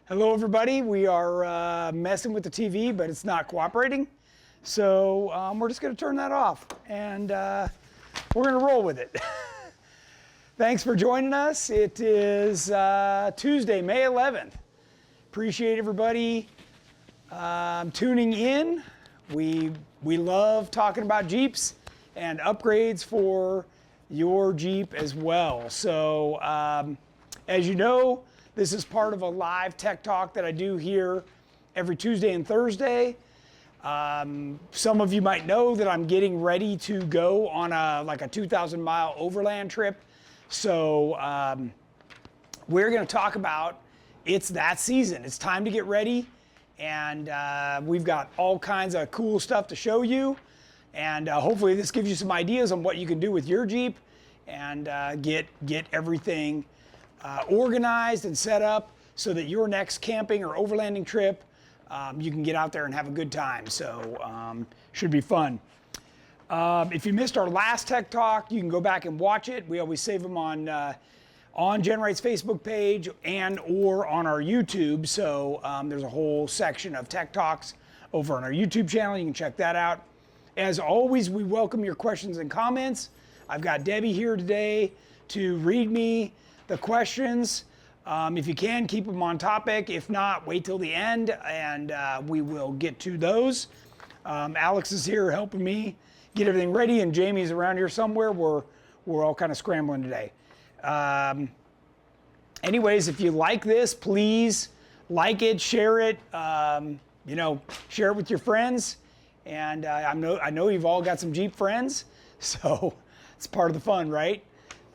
Hello everybody, we are messing with the TV, but it's not cooperating. So we're just gonna turn that off and we're gonna roll with it. Thanks for joining us. It is Tuesday, May 11th. Appreciate everybody tuning in. We love talking about Jeeps and upgrades for your Jeep as well. So as you know, this is part of a live tech talk that I do here every Tuesday and Thursday. Some of you might know that I'm getting ready to go on a 2,000 mile overland trip. So we're going to talk about, it's that season. It's time to get ready. And we've got all kinds of cool stuff to show you. And hopefully this gives you some ideas on what you can do with your Jeep and get everything organized and set up so that your next camping or overlanding trip, you can get out there and have a good time. So should be fun. If you missed our last Tech Talk, you can go back and watch it. We always save them on GenRight's Facebook page and or on our YouTube. So there's a whole section of Tech Talks over on our YouTube channel. You can check that out. As always, we welcome your questions and comments. I've got Debbie here today to read me the questions. If you can, keep them on topic. If not, wait till the end and we will get to those. Alex is here helping me get everything ready, and Jamie's around here somewhere. We're all kind of scrambling today. Anyways, if you like this, please like it, share it, share it with your friends. And I know you've all got some Jeep friends, so it's part of the fun, right?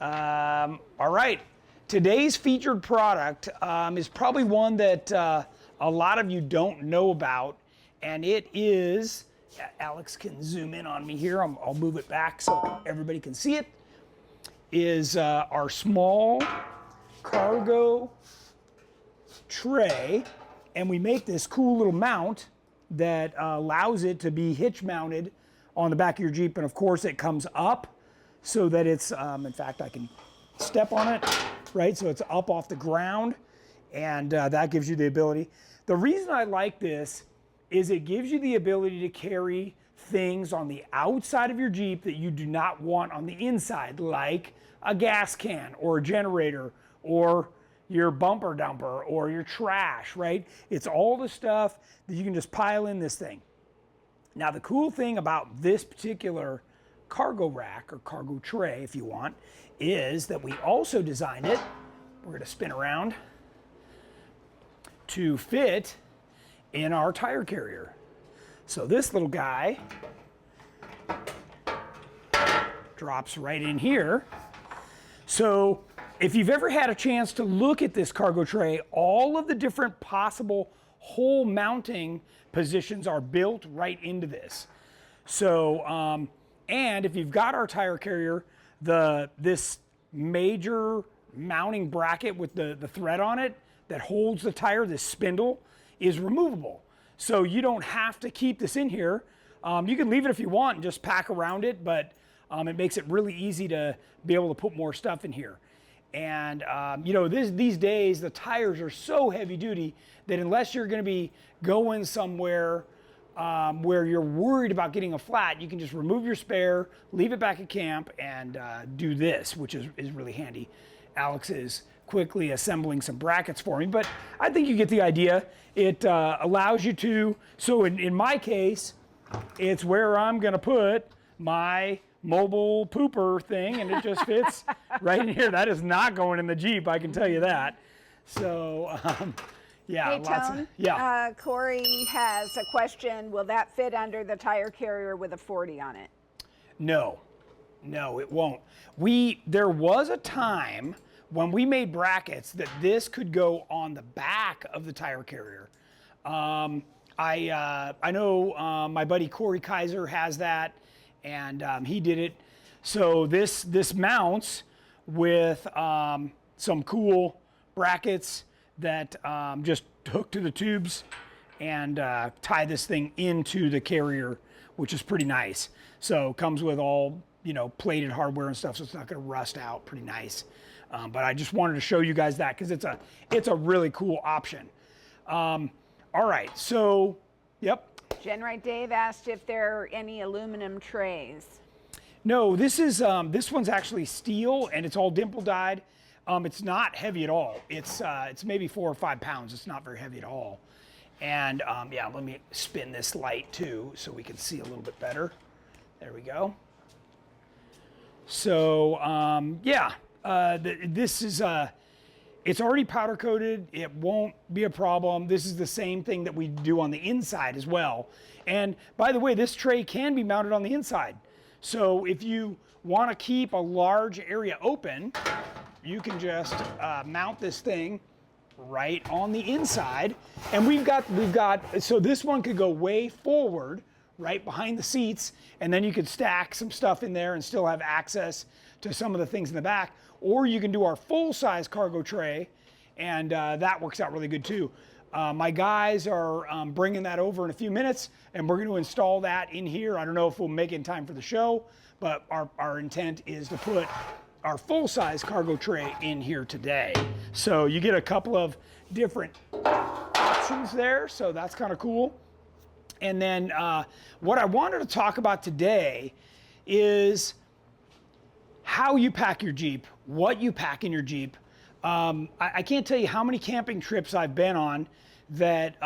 All right. Today's featured product is probably one that a lot of you don't know about, and it is, Alex can zoom in on me here, I'll move it back so everybody can see it, is our small cargo tray. And we make this cool little mount that allows it to be hitch mounted on the back of your Jeep, and of course it comes up so that it's, in fact I can step on it, right? So it's up off the ground, and that gives you the ability. The reason I like this is it gives you the ability to carry things on the outside of your Jeep that you do not want on the inside, like a gas can or a generator or your bumper dumper or your trash, right? It's all the stuff that you can just pile in this thing. Now, the cool thing about this particular cargo rack or cargo tray, if you want, is that we also designed it, we're going to spin around, to fit in our tire carrier. So this little guy drops right in here. So if you've ever had a chance to look at this cargo tray, all of the different possible hole mounting positions are built right into this. So, and if you've got our tire carrier, this major mounting bracket with the thread on it that holds the tire, this spindle, is removable. So you don't have to keep this in here. You can leave it if you want and just pack around it, but it makes it really easy to be able to put more stuff in here. And these days the tires are so heavy duty that unless you're going to be going somewhere where you're worried about getting a flat, you can just remove your spare, leave it back at camp, and do this, which is really handy. Alex is quickly assembling some brackets for me, but I think you get the idea. It allows you to, so in my case, it's where I'm going to put my mobile pooper thing, and it just fits right in here. That is not going in the Jeep, I can tell you that. So, yeah. Hey, Tone. Corey has a question. Will that fit under the tire carrier with a 40 on it? No, it won't. There was a time when we made brackets that this could go on the back of the tire carrier. I know my buddy Corey Kaiser has that, and he did it. So this mounts with some cool brackets that just hook to the tubes and tie this thing into the carrier, which is pretty nice. So comes with all plated hardware and stuff, so it's not going to rust out. Pretty nice. But I just wanted to show you guys that because it's a really cool option. All right, so, yep. GenRight Dave asked if there are any aluminum trays. No, this one's actually steel, and it's all dimple dyed. It's not heavy at all. It's maybe 4 or 5 pounds. It's not very heavy at all. And yeah, let me spin this light too, so we can see a little bit better. There we go. So yeah, this is it's already powder coated. It won't be a problem. This is the same thing that we do on the inside as well. And by the way, this tray can be mounted on the inside. So if you want to keep a large area open, you can just mount this thing right on the inside. And we've got, so this one could go way forward, right behind the seats, and then you could stack some stuff in there and still have access to some of the things in the back. Or you can do our full-size cargo tray, and that works out really good too. My guys are bringing that over in a few minutes, and we're going to install that in here. I don't know if we'll make it in time for the show, but our intent is to put our full-size cargo tray in here today. So you get a couple of different options there, so that's kind of cool. And then what I wanted to talk about today is how you pack your Jeep, what you pack in your Jeep. I can't tell you how many camping trips I've been on that,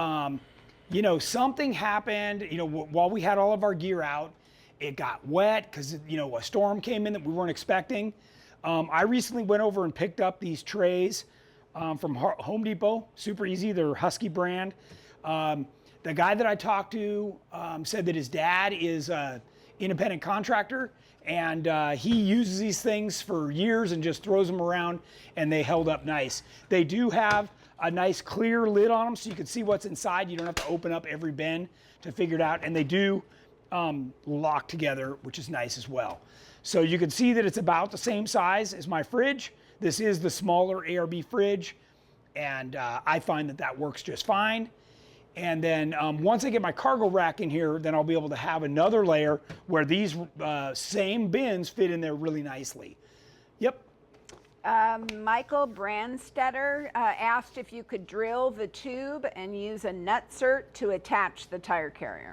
you know, something happened, you know, while we had all of our gear out, it got wet because, you know, a storm came in that we weren't expecting. I recently went over and picked up these trays from Home Depot, super easy, they're Husky brand. The guy that I talked to said that his dad is an independent contractor, and he uses these things for years and just throws them around, and they held up nice. They do have a nice clear lid on them so you can see what's inside. You don't have to open up every bin to figure it out, and they do lock together, which is nice as well. So you can see that it's about the same size as my fridge. This is the smaller ARB fridge, and I find that that works just fine. And then once I get my cargo rack in here, then I'll be able to have another layer where these same bins fit in there really nicely. Yep. Michael Brandstetter asked if you could drill the tube and use a nutsert to attach the tire carrier.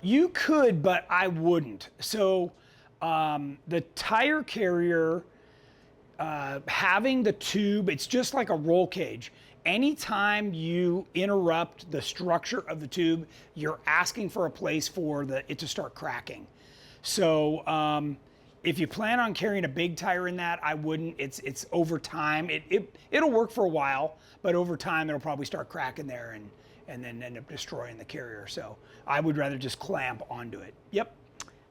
You could, but I wouldn't. So the tire carrier, having the tube, it's just like a roll cage. Anytime you interrupt the structure of the tube, you're asking for a place for it to start cracking. So if you plan on carrying a big tire in that, I wouldn't. It's over time. It'll work for a while, but over time it'll probably start cracking there and then end up destroying the carrier. So I would rather just clamp onto it. Yep.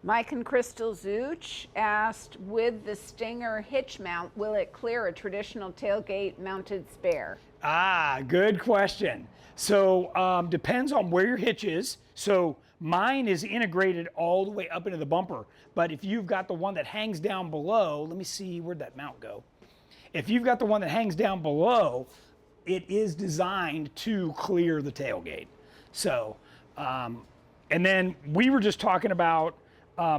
Mike and Crystal Zuch asked, with the Stinger hitch mount, will it clear a traditional tailgate mounted spare? Ah, good question. So depends on where your hitch is. So mine is integrated all the way up into the bumper. But if you've got the one that hangs down below, let me see, where'd that mount go? If you've got the one that hangs down below, it is designed to clear the tailgate. So, and then we were just talking about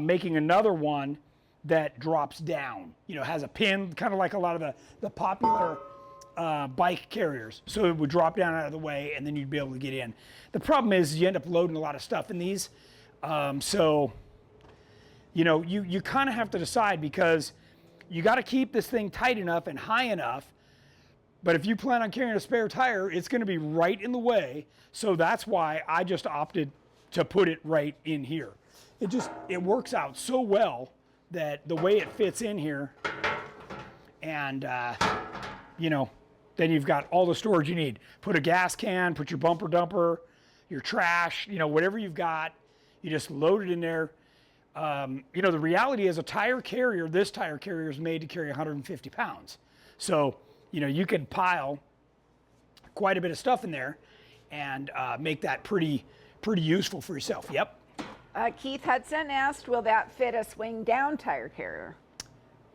making another one that drops down, you know, has a pin, kind of like a lot of the popular bike carriers. So it would drop down out of the way and then you'd be able to get in. The problem is you end up loading a lot of stuff in these. So, you know, you kind of have to decide, because you got to keep this thing tight enough and high enough. But if you plan on carrying a spare tire, it's going to be right in the way. So that's why I just opted to put it right in here. It works out so well that the way it fits in here, and you know, then you've got all the storage you need. Put a gas can, put your bumper dumper, your trash, you know, whatever you've got, you just load it in there. You know, the reality is a tire carrier, this tire carrier is made to carry 150 pounds. So, you know, you can pile quite a bit of stuff in there and make that pretty useful for yourself. Yep. Keith Hudson asked, will that fit a swing down tire carrier?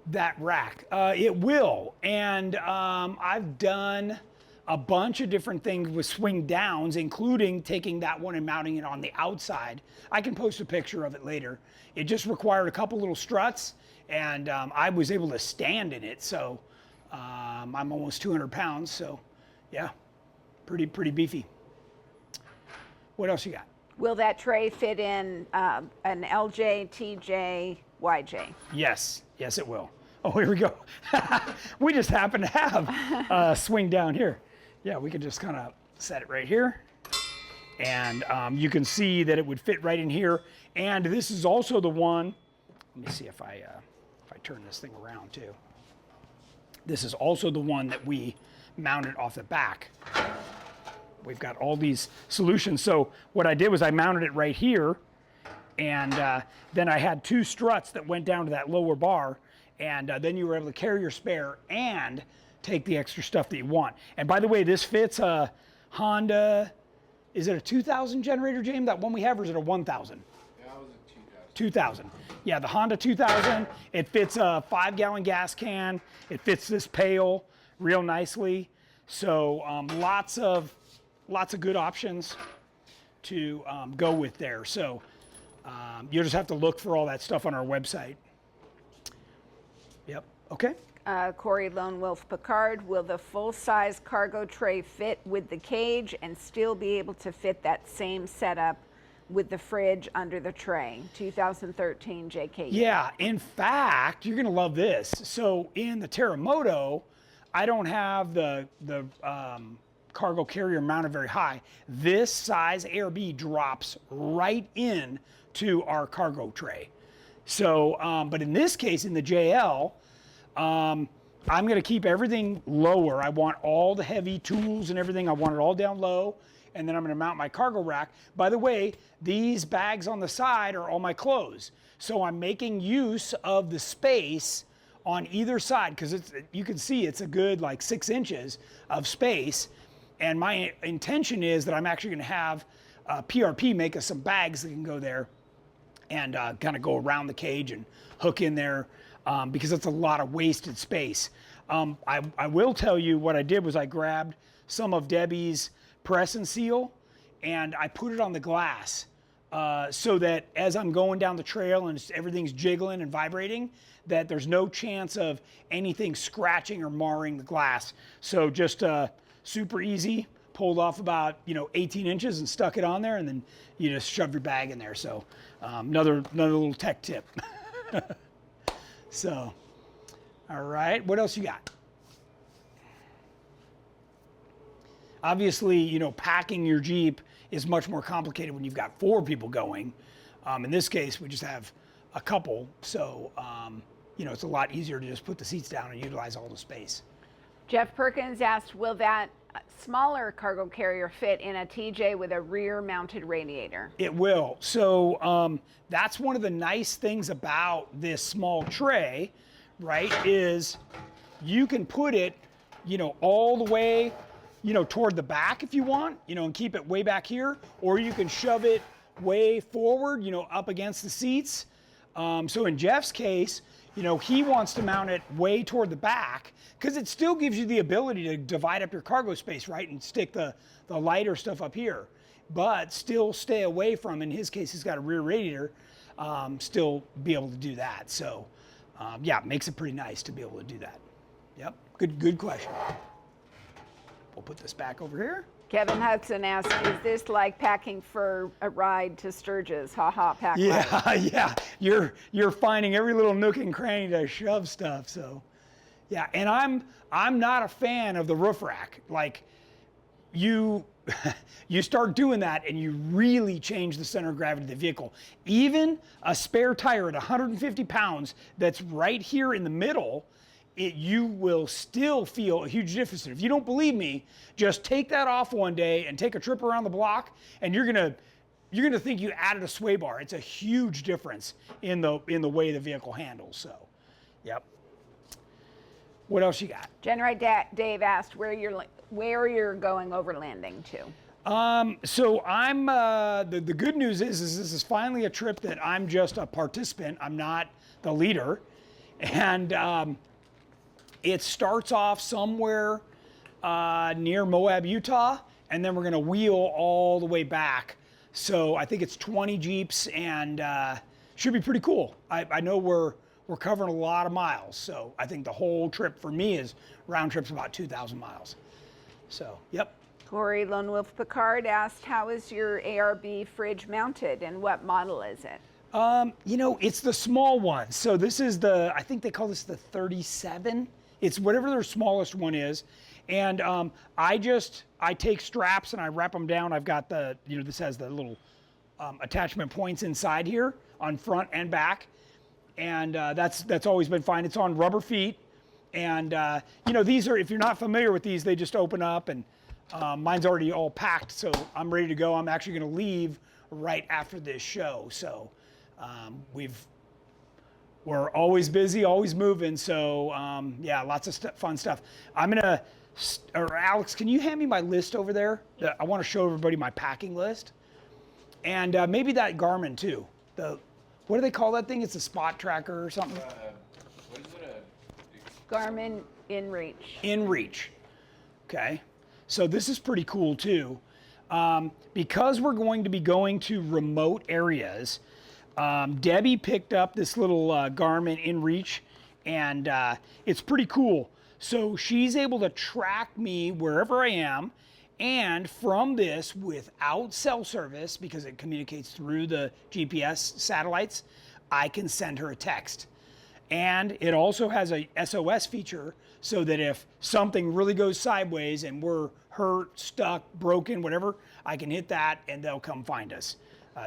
That rack, it will. And I've done a bunch of different things with swing downs, including taking that one and mounting it on the outside. I can post a picture of it later. It just required a couple little struts, and I was able to stand in it. So I'm almost 200 pounds. So yeah, pretty beefy. What else you got? Will that tray fit in an LJ, TJ, YJ? Yes, yes it will. Oh, here we go. We just happen to have a swing down here. Yeah, we can just kind of set it right here. And you can see that it would fit right in here. And this is also the one, let me see if I turn this thing around too. This is also the one that we mounted off the back. We've got all these solutions. So what I did was I mounted it right here, and then I had 2 struts that went down to that lower bar, and then you were able to carry your spare and take the extra stuff that you want. And by the way, this fits a Honda, is it a 2000 generator, James? That one we have, or is it a 1000? Yeah, it was a 2000. 2000. Yeah, the Honda 2000. It fits a 5-gallon gas can. It fits this pail real nicely. So lots of good options to go with there. So you'll just have to look for all that stuff on our website. Yep. Okay. Corey Lone Wolf Picard, will the full-size cargo tray fit with the cage and still be able to fit that same setup with the fridge under the tray? 2013 JK. Yeah, in fact, you're gonna love this. So in the Terremoto, I don't have the cargo carrier mounted very high. This size ARB drops right in to our cargo tray. So, but in this case, in the JL, I'm gonna keep everything lower. I want all the heavy tools and everything, I want it all down low, and then I'm gonna mount my cargo rack. By the way, these bags on the side are all my clothes. So I'm making use of the space on either side, because you can see it's a good like 6 inches of space. And my intention is that I'm actually gonna have PRP make us some bags that can go there and kind of go around the cage and hook in there, because it's a lot of wasted space. I will tell you what I did was I grabbed some of Debbie's press and seal and I put it on the glass so that as I'm going down the trail and everything's jiggling and vibrating, that there's no chance of anything scratching or marring the glass. So just super easy, pulled off about 18 inches and stuck it on there, and then you just shove your bag in there. So another little tech tip. So, all right, what else you got? Obviously, packing your Jeep is much more complicated when you've got 4 people going. In this case, we just have a couple, so it's a lot easier to just put the seats down and utilize all the space. Jeff Perkins asked, will that smaller cargo carrier fit in a TJ with a rear-mounted radiator? It will. So that's one of the nice things about this small tray, right, is you can put it, all the way, toward the back if you want, and keep it way back here, or you can shove it way forward, up against the seats. So in Jeff's case, he wants to mount it way toward the back because it still gives you the ability to divide up your cargo space, right, and stick the lighter stuff up here, but still stay away from, in his case, he's got a rear radiator, still be able to do that. So, yeah, it makes it pretty nice to be able to do that. Yep, good question. We'll put this back over here. Kevin Hudson asked, is this like packing for a ride to Sturgis? Ha ha, pack ride. Yeah, you're finding every little nook and cranny to shove stuff. So, yeah, and I'm not a fan of the roof rack. Like, you start doing that and you really change the center of gravity of the vehicle. Even a spare tire at 150 pounds that's right here in the middle, you will still feel a huge difference. If you don't believe me, just take that off one day and take a trip around the block, and you're gonna think you added a sway bar. It's a huge difference in the way the vehicle handles. So, yep. What else you got? GenRight Dave asked where you're going overlanding to. So I'm the good news is this is finally a trip that I'm just a participant. I'm not the leader, and it starts off somewhere near Moab, Utah, and then we're gonna wheel all the way back. So I think it's 20 Jeeps, and should be pretty cool. I know we're covering a lot of miles, so I think the whole trip for me is round trip's about 2,000 miles. So, yep. Corey Lone Wolf Picard asked, how is your ARB fridge mounted and what model is it? You know, it's the small one. So this is the, I think they call this the 37. It's whatever their smallest one is. And I take straps and I wrap them down. I've got the, you know, this has the little attachment points inside here on front and back. And that's always been fine. It's on rubber feet. And, you know, these are, if you're not familiar with these, they just open up and mine's already all packed. So I'm ready to go. I'm actually going to leave right after this show. So we're always busy, always moving. So yeah, lots of fun stuff. I'm going to, or Alex, can you hand me my list over there? I want to show everybody my packing list. And maybe that Garmin too. What do they call that thing? It's a spot tracker or something? What is it? Garmin InReach. InReach. Okay. So this is pretty cool too. Because we're going to be going to remote areas, Debbie picked up this little Garmin InReach, and it's pretty cool. So she's able to track me wherever I am, and from this, without cell service, because it communicates through the GPS satellites, I can send her a text. And it also has a SOS feature so that if something really goes sideways and we're hurt, stuck, broken, whatever, I can hit that and they'll come find us.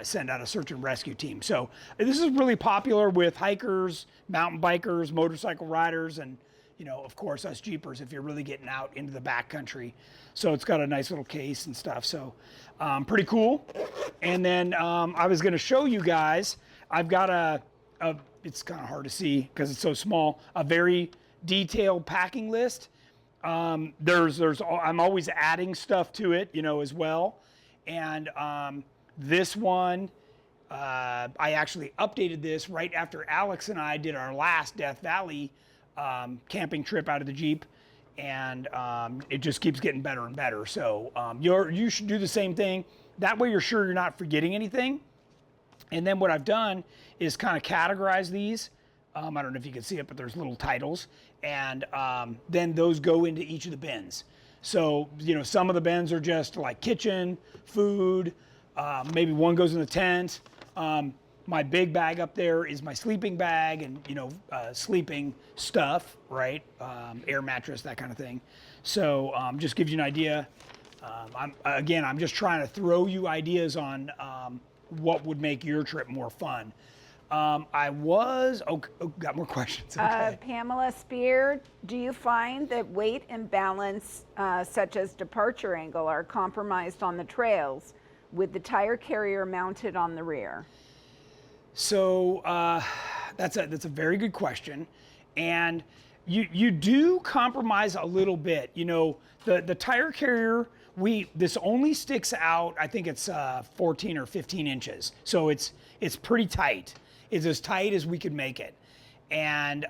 Send out a search and rescue team. So this is really popular with hikers, mountain bikers, motorcycle riders, and you know, of course, us Jeepers if you're really getting out into the backcountry. So it's got a nice little case and stuff. So pretty cool. And then I was going to show you guys. I've got it's kind of hard to see because it's so small. A very detailed packing list. I'm always adding stuff to it, you know, as well. And this one, I actually updated this right after Alex and I did our last Death Valley camping trip out of the Jeep, and it just keeps getting better and better. So you should do the same thing. That way you're sure you're not forgetting anything. And then what I've done is kind of categorize these. I don't know if you can see it, but there's little titles, and then those go into each of the bins. So, you know, some of the bins are just like kitchen, food, maybe one goes in the tent. My big bag up there is my sleeping bag and, you know, sleeping stuff, right? Air mattress, that kind of thing. So just gives you an idea. I'm just trying to throw you ideas on what would make your trip more fun. Got more questions. Okay. Pamela Spear, do you find that weight and balance, such as departure angle, are compromised on the trails with the tire carrier mounted on the rear? So that's a very good question, and you do compromise a little bit. You know, the tire carrier, this only sticks out. I think it's 14 or 15 inches, so it's pretty tight. It's as tight as we could make it, and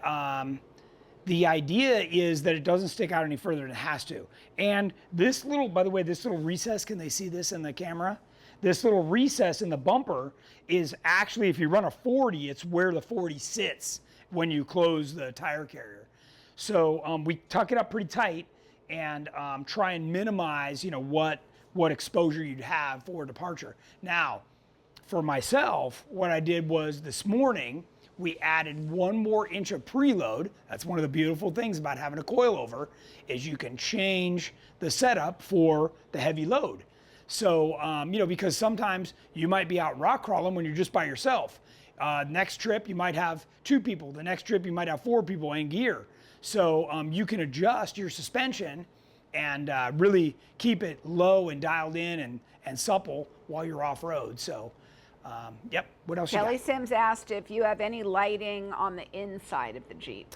the idea is that it doesn't stick out any further than it has to. And this little, by the way, this little recess, can they see this in the camera? This little recess in the bumper is actually, if you run a 40, it's where the 40 sits when you close the tire carrier. So we tuck it up pretty tight and try and minimize, you know, what exposure you'd have for departure. Now, for myself, what I did was this morning, we added 1 more inch of preload. That's one of the beautiful things about having a coilover, is you can change the setup for the heavy load. So, you know, because sometimes you might be out rock crawling when you're just by yourself. Next trip, you might have 2 people. The next trip, you might have 4 people in gear. So you can adjust your suspension and really keep it low and dialed in and supple while you're off-road. So, yep, what else you got? Kelly Sims asked if you have any lighting on the inside of the Jeep.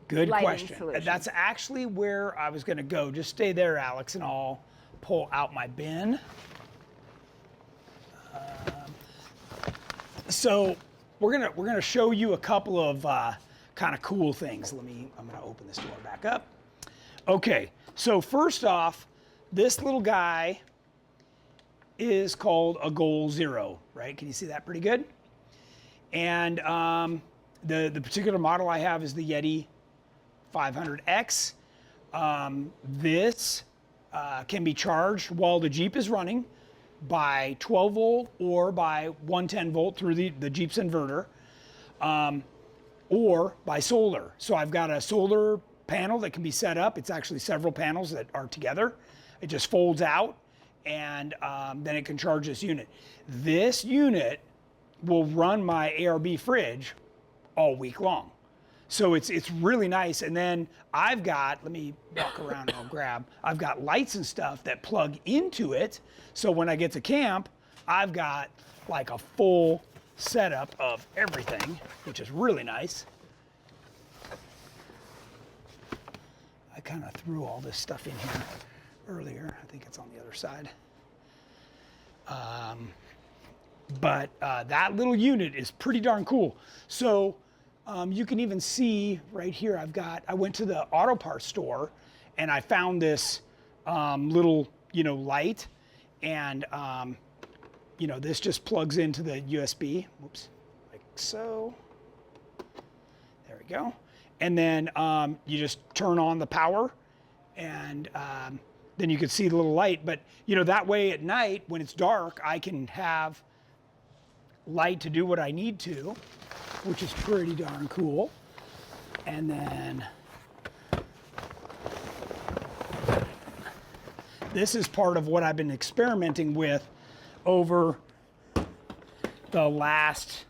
Good Lighting question. solution. That's actually where I was going to go. Just stay there, Alex, and I'll pull out my bin. So we're gonna show you a couple of kind of cool things. I'm gonna open this door back up. Okay, so first off, this little guy is called a Goal Zero, right? Can you see that pretty good? And the particular model I have is the Yeti 500X. This can be charged while the Jeep is running by 12 volt or by 110 volt through the Jeep's inverter, or by solar. So I've got a solar panel that can be set up. It's actually several panels that are together. It just folds out, and then it can charge this unit. This unit will run my ARB fridge all week long. So it's really nice. And then I've got, let me walk around and I'll grab, I've got lights and stuff that plug into it. So when I get to camp, I've got like a full setup of everything, which is really nice. I kind of threw all this stuff in here earlier. I think it's on the other side. But that little unit is pretty darn cool. So you can even see right here, I went to the auto parts store and I found this little, light, and this just plugs into the USB, whoops, like so. There we go. And then you just turn on the power, and then you can see the little light. But that way at night when it's dark, I can have light to do what I need to, which is pretty darn cool. And then this is part of what I've been experimenting with over the last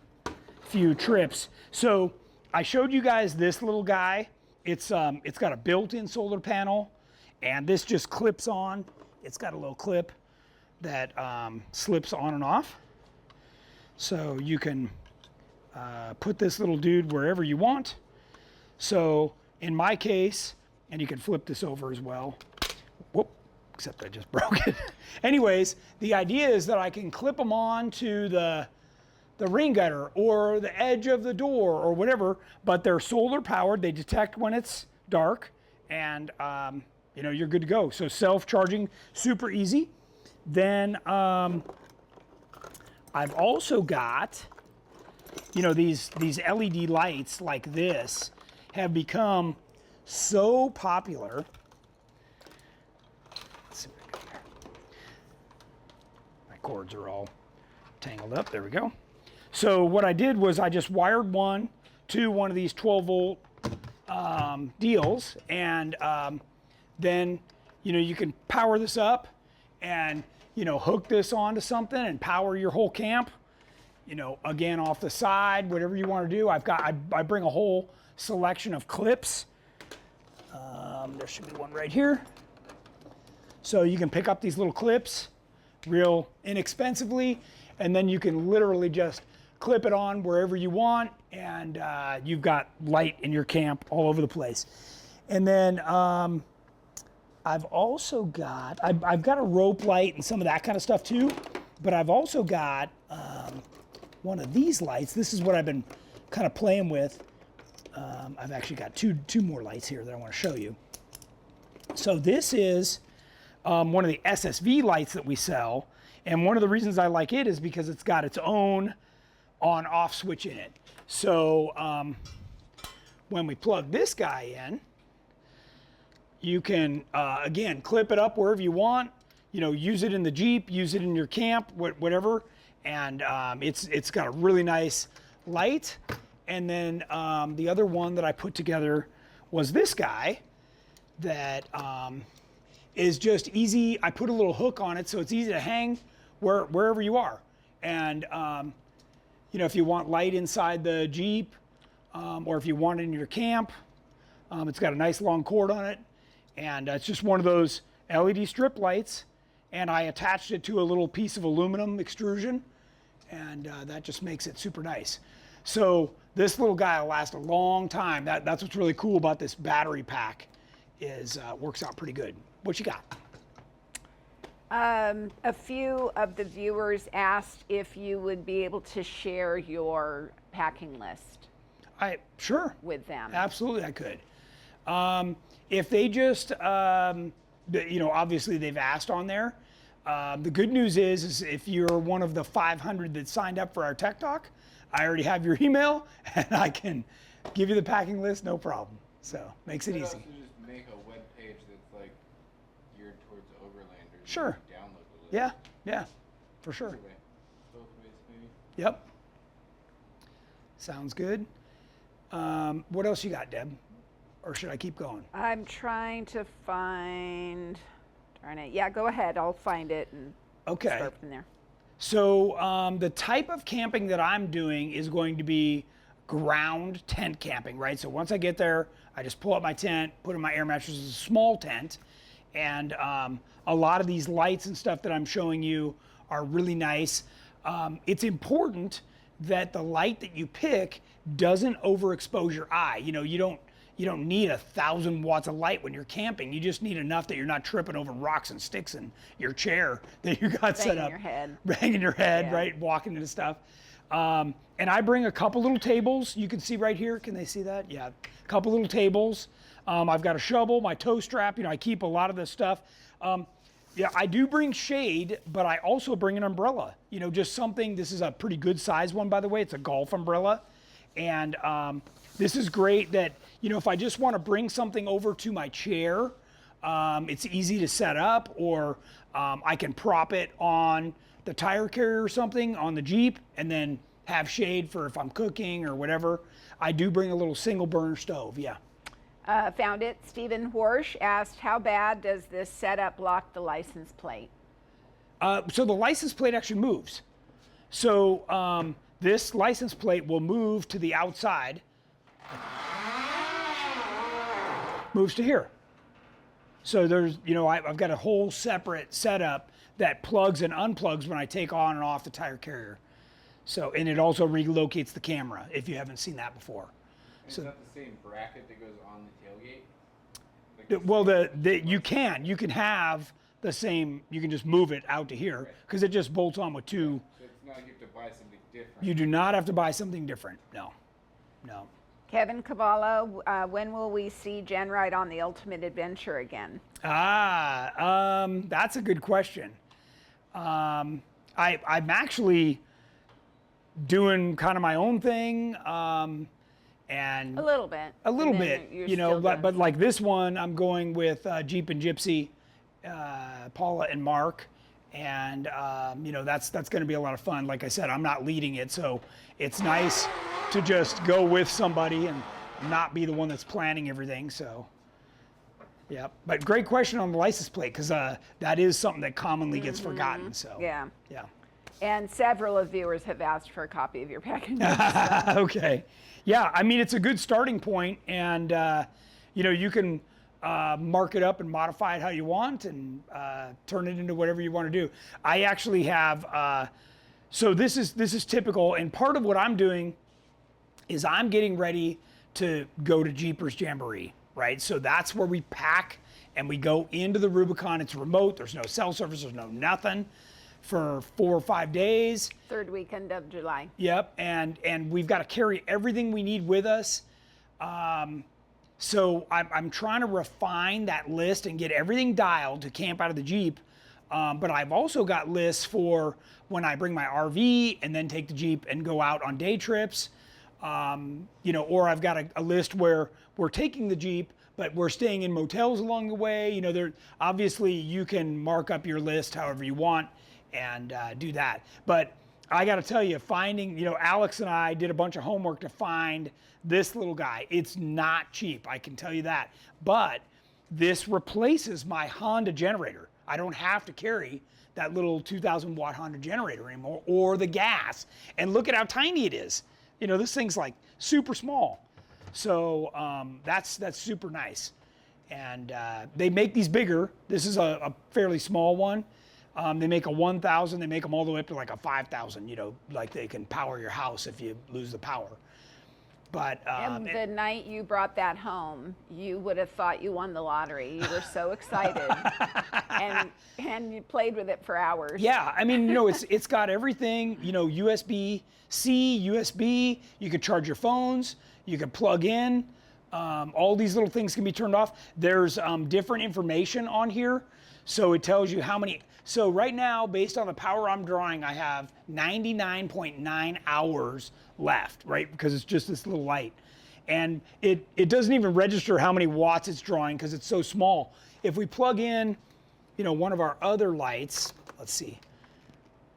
few trips. So I showed you guys this little guy. It's got a built-in solar panel, and this just clips on. It's got a little clip that slips on and off. So you can put this little dude wherever you want. So in my case, and you can flip this over as well. Whoop, except I just broke it. Anyways, the idea is that I can clip them on to the rain gutter or the edge of the door or whatever, but they're solar powered. They detect when it's dark, and you're good to go. So self-charging, super easy. Then I've also got, these LED lights like this have become so popular. Let's see what I got here. My cords are all tangled up. There we go. So what I did was I just wired one to one of these 12 volt deals, and then you can power this up and hook this onto something and power your whole camp. Again, off the side, whatever you want to do. I bring a whole selection of clips. There should be one right here. So you can pick up these little clips real inexpensively, and then you can literally just clip it on wherever you want, and you've got light in your camp all over the place. And then I've also got, I've got a rope light and some of that kind of stuff too, but I've also got one of these lights. This is what I've been kind of playing with. I've actually got two more lights here that I want to show you. So this is one of the SSV lights that we sell, and one of the reasons I like it is because it's got its own on-off switch in it. So when we plug this guy in, you can, again, clip it up wherever you want, use it in the Jeep, use it in your camp, whatever, and it's got a really nice light. And then the other one that I put together was this guy that is just easy. I put a little hook on it so it's easy to hang wherever you are. And if you want light inside the Jeep, or if you want it in your camp, it's got a nice long cord on it, and it's just one of those LED strip lights, and I attached it to a little piece of aluminum extrusion, and that just makes it super nice. So this little guy will last a long time. That's what's really cool about this battery pack, is works out pretty good. What you got? A few of the viewers asked if you would be able to share your packing list. Sure. With them. Absolutely, I could. If they just, obviously they've asked on there. The good news is if you're one of the 500 that signed up for our Tech Talk, I already have your email, and I can give you the packing list, no problem. So makes it easy. Also just make a web page that's like geared towards Sure. Down local. Yeah, for sure. Both ways, maybe. Yep. Sounds good. What else you got, Deb? Or should I keep going? I'm trying to find, darn it. Yeah, go ahead. I'll find it and Okay. start from there. So the type of camping that I'm doing is going to be ground tent camping, right? So once I get there, I just pull up my tent, put in my air mattress. It's a small tent, and a lot of these lights and stuff that I'm showing you are really nice. It's important that the light that you pick doesn't overexpose your eye. You know, you don't need 1,000 watts of light when you're camping. You just need enough that you're not tripping over rocks and sticks in your chair that you got set up. Banging your head. Banging your head, Yeah. right? Walking into stuff. And I bring a couple little tables. You can see right here. Can they see that? Yeah, a couple little tables. I've got a shovel, my tow strap. You know, I keep a lot of this stuff. Yeah, I do bring shade, but I also bring an umbrella. You know, just something. This is a pretty good size one, by the way. It's a golf umbrella. And this is great that, you know, if I just want to bring something over to my chair, it's easy to set up, or I can prop it on the tire carrier or something on the Jeep and then have shade for if I'm cooking or whatever. I do bring a little single burner stove, yeah. Found it. Stephen Horsch asked, how bad does this setup block the license plate? So the license plate actually moves. So this license plate will move to the outside, moves to here. So there's, you know, I've got a whole separate setup that plugs and unplugs when I take on and off the tire carrier. So, and it also relocates the camera if you haven't seen that before. Is So, that the same bracket that goes on the tailgate? Like well, you can have the same, you can just move it out to here because it just bolts on with two. So it's not like you have to buy something different. You do not have to buy something different. No. Kevin Cavallo, when will we see GenRight on the Ultimate Adventure again? That's a good question. I'm actually doing kind of my own thing, and A little bit. a little And then bit, you're you know, still but doing like this one, I'm going with Jeep and Gypsy, Paula and Mark, and you know, that's going to be a lot of fun. Like I said, I'm not leading it, so it's nice to just go with somebody and not be the one that's planning everything. So, yeah. But great question on the license plate, because that is something that commonly gets forgotten. So Yeah. yeah. And several of viewers have asked for a copy of your package. Okay. Yeah, I mean, it's a good starting point, and you know, you can mark it up and modify it how you want, and turn it into whatever you want to do. I actually have, so this is typical, and part of what I'm doing is I'm getting ready to go to Jeepers Jamboree, right? So that's where we pack and we go into the Rubicon. It's remote. There's no cell service. There's no nothing for 4 or 5 days. Third weekend of July. Yep, and we've got to carry everything we need with us. So I'm trying to refine that list and get everything dialed to camp out of the Jeep. But I've also got lists for when I bring my RV and then take the Jeep and go out on day trips. You know, or I've got a list where we're taking the Jeep, but we're staying in motels along the way. You know, obviously you can mark up your list however you want and do that. But I got to tell you, finding, you know, Alex and I did a bunch of homework to find this little guy. It's not cheap, I can tell you that. But this replaces my Honda generator. I don't have to carry that little 2,000 watt Honda generator anymore, or the gas. And look at how tiny it is. You know, this thing's like super small. So that's super nice. And they make these bigger. This is a fairly small one. They make a 1,000. They make them all the way up to like a 5,000. You know, like they can power your house if you lose the power. But And the night you brought that home, you would have thought you won the lottery. You were so excited, and you played with it for hours. yeah, I mean, you know, it's got everything. You know, USB-C, USB. You could charge your phones. You could plug in. All these little things can be turned off. There's different information on here, so it tells you how many. So right now, based on the power I'm drawing, I have 99.9 hours left, right? Because it's just this little light. And it doesn't even register how many watts it's drawing because it's so small. If we plug in one of our other lights. Let's see.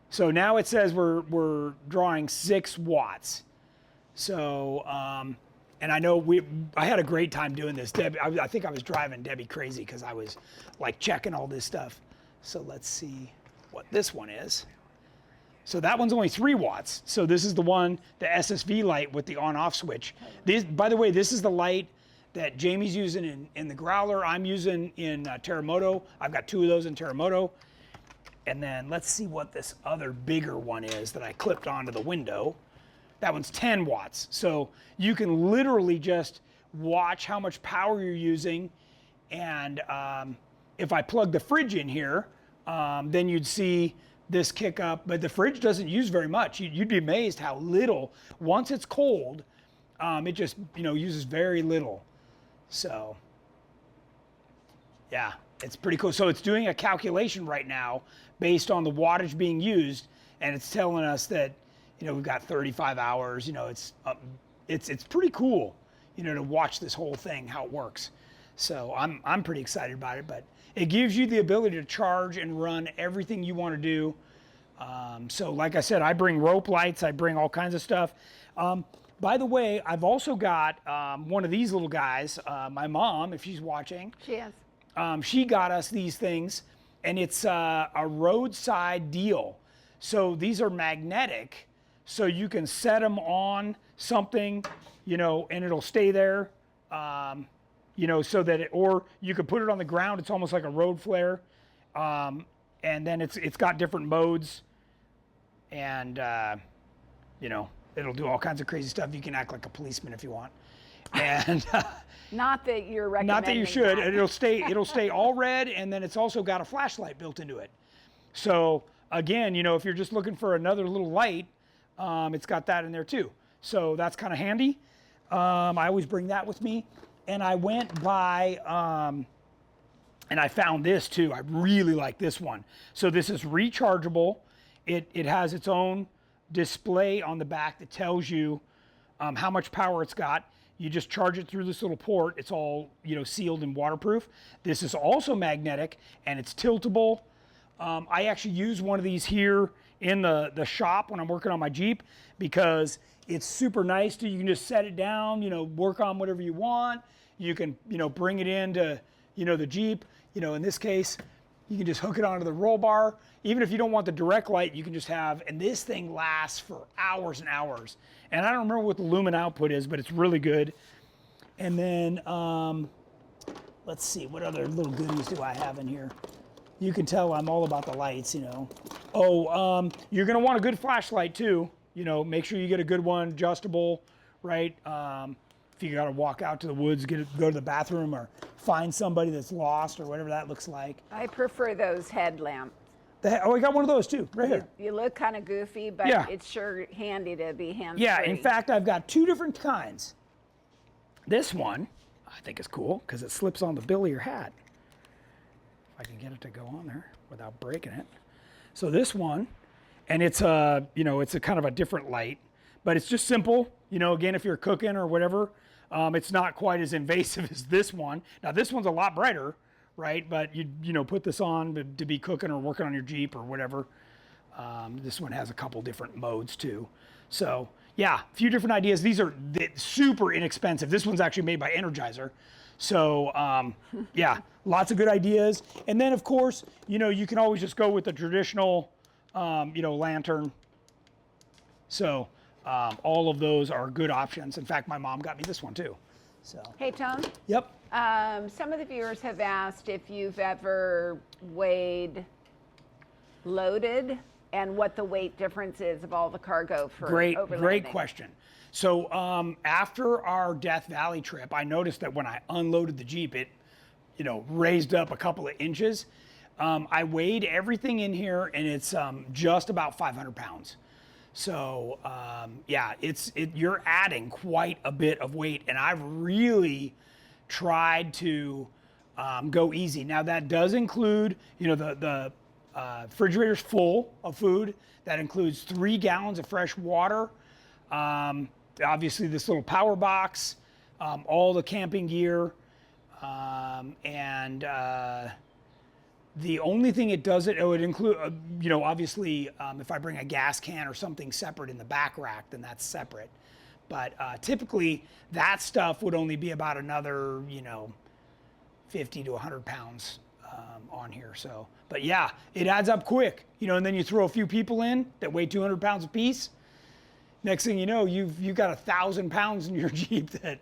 So now it says we're drawing 6 watts. So, and I know I had a great time doing this. Debbie, I think I was driving Debbie crazy because I was like checking all this stuff. So let's see what this one is. So that one's only 3 watts. So this is the one, the SSV light with the on-off switch. By the way, this is the light that Jamie's using in the Growler. I'm using in Terremoto. I've got 2 of those in Terremoto. And then let's see what this other bigger one is that I clipped onto the window. That one's 10 watts. So you can literally just watch how much power you're using. And if I plug the fridge in here, then you'd see this kick up. But the fridge doesn't use very much. You'd be amazed how little. Once it's cold, it just uses very little. So yeah, it's pretty cool. So it's doing a calculation right now based on the wattage being used, and it's telling us that we've got 35 hours. It's pretty cool, to watch this whole thing, how it works. So I'm pretty excited about it, but it gives you the ability to charge and run everything you want to do. So like I said, I bring rope lights, I bring all kinds of stuff. By the way, I've also got one of these little guys. My mom, if she's watching, She is. she got us these things, and it's a roadside deal. So these are magnetic, so you can set them on something, and it'll stay there, so that or you could put it on the ground. It's almost like a road flare, and then it's got different modes, and it'll do all kinds of crazy stuff. You can act like a policeman if you want, and. Not that you're recommending. Not that you should. That. It'll stay all red, and then it's also got a flashlight built into it. So again, if you're just looking for another little light, it's got that in there too. So that's kind of handy. I always bring that with me. And I went by, and I found this too. I really like this one. So this is rechargeable. It has its own display on the back that tells you how much power it's got. You just charge it through this little port. It's all sealed and waterproof. This is also magnetic, and it's tiltable. I actually use one of these here in the shop when I'm working on my Jeep because it's super nice. You can just set it down, work on whatever you want. You can bring it into the Jeep. In this case, you can just hook it onto the roll bar. Even if you don't want the direct light, you can just have, and this thing lasts for hours and hours. And I don't remember what the lumen output is, but it's really good. And then, let's see, what other little goodies do I have in here? You can tell I'm all about the lights, Oh, you're gonna want a good flashlight too. Make sure you get a good one, adjustable, right? If you gotta walk out to the woods, go to the bathroom, or find somebody that's lost, or whatever that looks like. I prefer those headlamps. I got one of those too, right here. You look kind of goofy, but Yeah. it's sure handy to be hands-free. Yeah, in fact, I've got 2 different kinds. This one, I think is cool because it slips on the bill of your hat. If I can get it to go on there without breaking it. So this one, and it's it's a kind of a different light, but it's just simple. Again, if you're cooking or whatever, it's not quite as invasive as this one. Now this one's a lot brighter, right? But you put this on to be cooking or working on your Jeep or whatever. This one has a couple different modes too. So yeah, a few different ideas. These are super inexpensive. This one's actually made by Energizer. So yeah, lots of good ideas. And then of course, you can always just go with the traditional, lantern. So all of those are good options. In fact, my mom got me this one too. So. Hey, Tom. Yep. Some of the viewers have asked if you've ever weighed loaded and what the weight difference is of all the cargo for overlanding. Great question. So after our Death Valley trip, I noticed that when I unloaded the Jeep, it, raised up a couple of inches. I weighed everything in here, and it's just about 500 pounds. So yeah, you're adding quite a bit of weight, and I've really tried to go easy. Now that does include, the refrigerator's full of food. That includes 3 gallons of fresh water. Obviously this little power box, all the camping gear, and The only thing it doesn't, it would include, you know, obviously, if I bring a gas can or something separate in the back rack, then that's separate. But typically, that stuff would only be about another, you know, 50 to 100 pounds on here. So, but yeah, it adds up quick, you know, and then you throw a few people in that weigh 200 pounds apiece. Next thing you know, you've got 1,000 pounds in your Jeep that,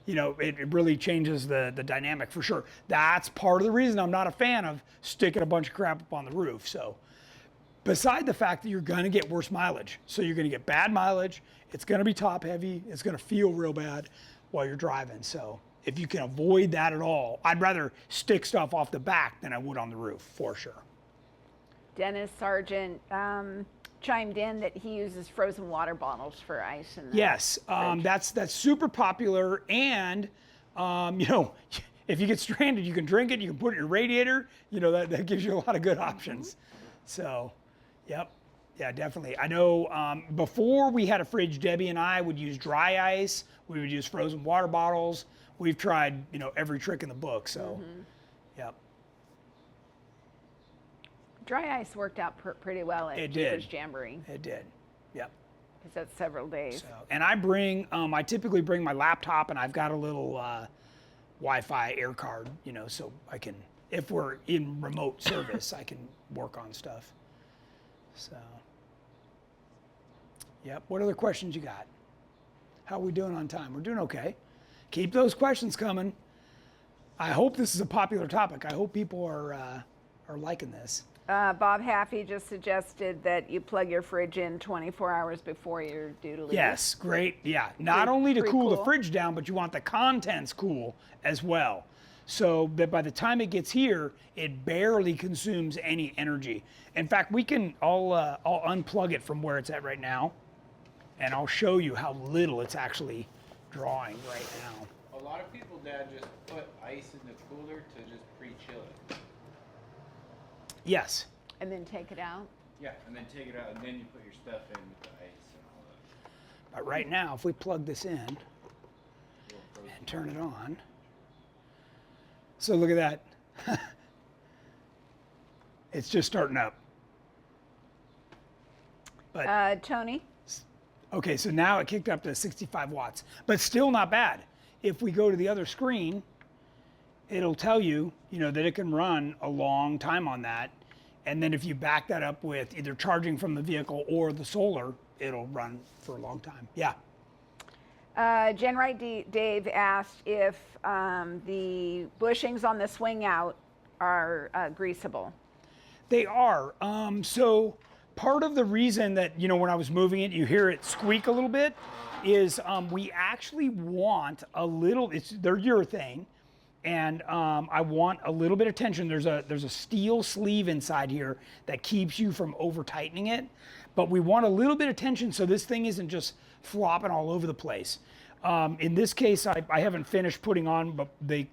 you know, it really changes the dynamic for sure. That's part of the reason I'm not a fan of sticking a bunch of crap up on the roof. So beside the fact that you're gonna get worse mileage. So you're gonna get bad mileage, it's gonna be top heavy, it's gonna feel real bad while you're driving. So if you can avoid that at all, I'd rather stick stuff off the back than I would on the roof, for sure. Dennis Sargent chimed in that he uses frozen water bottles for ice in the Yes, that's super popular, and you know, if you get stranded, you can drink it, you can put it in your radiator. You know, that gives you a lot of good options. So, yep, yeah, definitely. I know before we had a fridge, Debbie and I would use dry ice. We would use frozen water bottles. We've tried, you know, every trick in the book. So, yep. Dry ice worked out pretty well at Jeepers Jamboree. It did. Yep. Because that's several days. So, and I bring, I typically bring my laptop, and I've got a little Wi-Fi air card, you know, so I can, if we're in remote service, I can work on stuff. So, yep. What other questions you got? How are we doing on time? We're doing okay. Keep those questions coming. I hope this is a popular topic. I hope people are liking this. Bob Haffey just suggested that you plug your fridge in 24 hours before you're due to leave. Yes, great. Yeah, not only to cool the fridge down, but you want the contents cool as well. So that by the time it gets here, it barely consumes any energy. In fact, I'll unplug it from where it's at right now, and I'll show you how little it's actually drawing right now. A lot of people, Dad, just put ice in the cooler to just pre-chill it. Yes. And then take it out? Yeah, and then take it out, and then you put your stuff in with the ice and all that. But right now, if we plug this in and turn it on, so look at that. It's just starting up. But Tony? okay, so now it kicked up to 65 watts, but still not bad. If we go to the other screen, it'll tell you, you know, that it can run a long time on that. And then if you back that up with either charging from the vehicle or the solar, it'll run for a long time. Yeah. GenRight Dave asked if the bushings on the swing out are greasable. They are. So part of the reason that, you know, when I was moving it, you hear it squeak a little bit, is we actually want a little, they're urethane, and I want a little bit of tension. There's a steel sleeve inside here that keeps you from over tightening it, but we want a little bit of tension so this thing isn't just flopping all over the place. In this case, I haven't finished putting on, but they,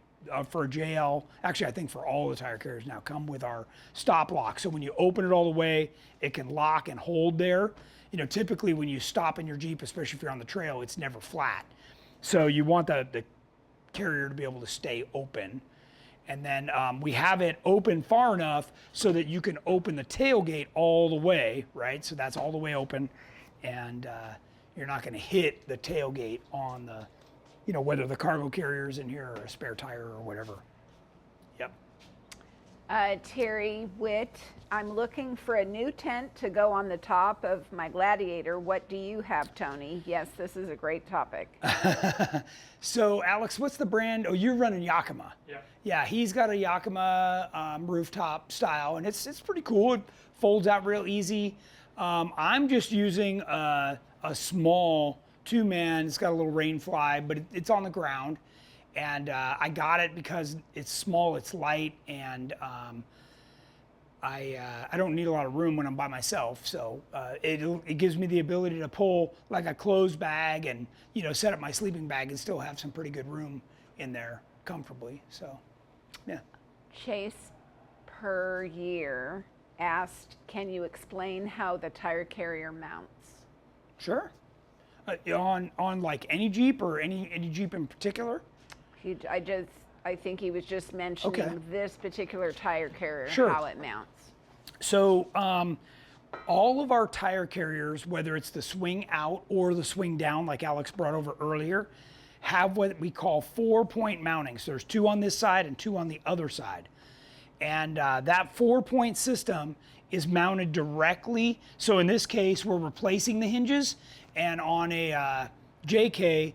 for a JL, actually I think for all the tire carriers now, come with our stop lock. So when you open it all the way, it can lock and hold there. You know, typically when you stop in your Jeep, especially if you're on the trail, it's never flat. So you want the carrier to be able to stay open. And then we have it open far enough so that you can open the tailgate all the way, right? So that's all the way open, and you're not going to hit the tailgate on the, you know, whether the cargo carrier's in here or a spare tire or whatever. Yep. Terry Witt, I'm looking for a new tent to go on the top of my Gladiator. What do you have, Tony? Yes, this is a great topic. So, Alex, what's the brand? Oh, you're running Yakima. Yeah. Yeah, he's got a Yakima rooftop style, and it's pretty cool. It folds out real easy. I'm just using a small two-man. It's got a little rain fly, but it's on the ground. And I got it because it's small, it's light, and I don't need a lot of room when I'm by myself. So it gives me the ability to pull like a clothes bag and, you know, set up my sleeping bag and still have some pretty good room in there comfortably. So, yeah. Chase per year asked, can you explain how the tire carrier mounts? Sure. On like any Jeep or any Jeep in particular? I think he was just mentioning this particular tire carrier, Sure. how it mounts. So all of our tire carriers, whether it's the swing out or the swing down, like Alex brought over earlier, have what we call 4-point mounting. So there's 2 on this side and 2 on the other side. And that 4-point system is mounted directly. So in this case, we're replacing the hinges, and on a JK,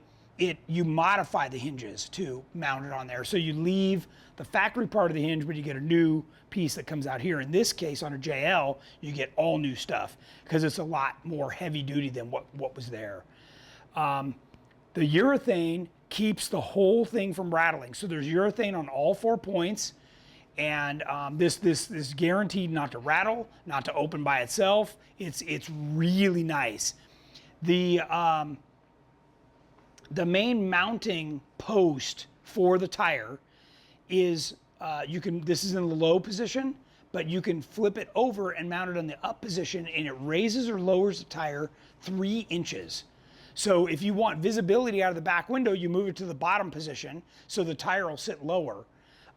you modify the hinges to mount it on there. So you leave the factory part of the hinge, but you get a new piece that comes out here. In this case, on a JL, you get all new stuff because it's a lot more heavy duty than what was there. The urethane keeps the whole thing from rattling. So there's urethane on all 4 points, and this is guaranteed not to rattle, not to open by itself. It's really nice. The main mounting post for the tire is this is in the low position, but you can flip it over and mount it on the up position, and it raises or lowers the tire 3 inches. So if you want visibility out of the back window, you move it to the bottom position so the tire will sit lower.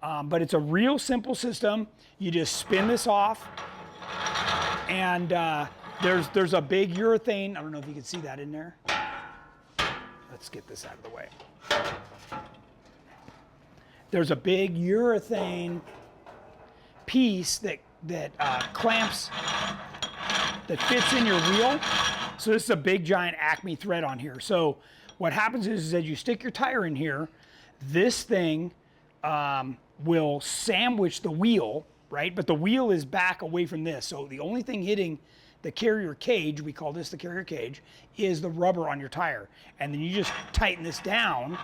But it's a real simple system. You just spin this off, and there's a big urethane. I don't know if you can see that in there. Let's get this out of the way. There's a big urethane piece that clamps, that fits in your wheel. So this is a big giant Acme thread on here. So what happens is that you stick your tire in here, this thing will sandwich the wheel, right? But the wheel is back away from this. So the only thing hitting the carrier cage, we call this the carrier cage, is the rubber on your tire. And then you just tighten this down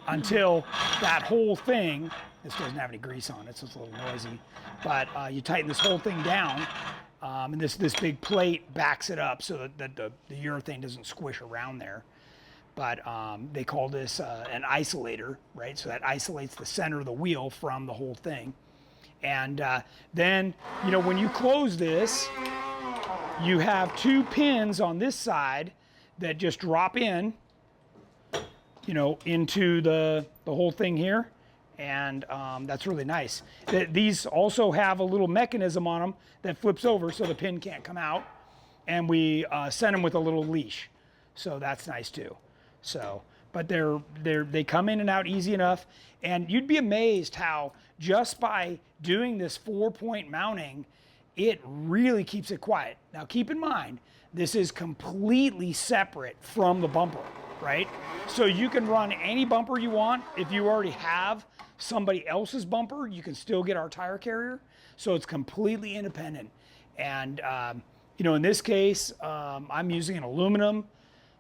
until that whole thing, this doesn't have any grease on it, so it's a little noisy, but you tighten this whole thing down, and this big plate backs it up so that the urethane doesn't squish around there. But they call this an isolator, right? So that isolates the center of the wheel from the whole thing. And then, when you close this, you have 2 pins on this side that just drop in, into the whole thing here. And that's really nice. These also have a little mechanism on them that flips over so the pin can't come out. And we send them with a little leash. So that's nice too. So, but they come in and out easy enough. And you'd be amazed how just by doing this 4-point mounting, it really keeps it quiet. Now keep in mind, this is completely separate from the bumper, right? So you can run any bumper you want. If you already have somebody else's bumper, you can still get our tire carrier. So it's completely independent. And, in this case, I'm using an aluminum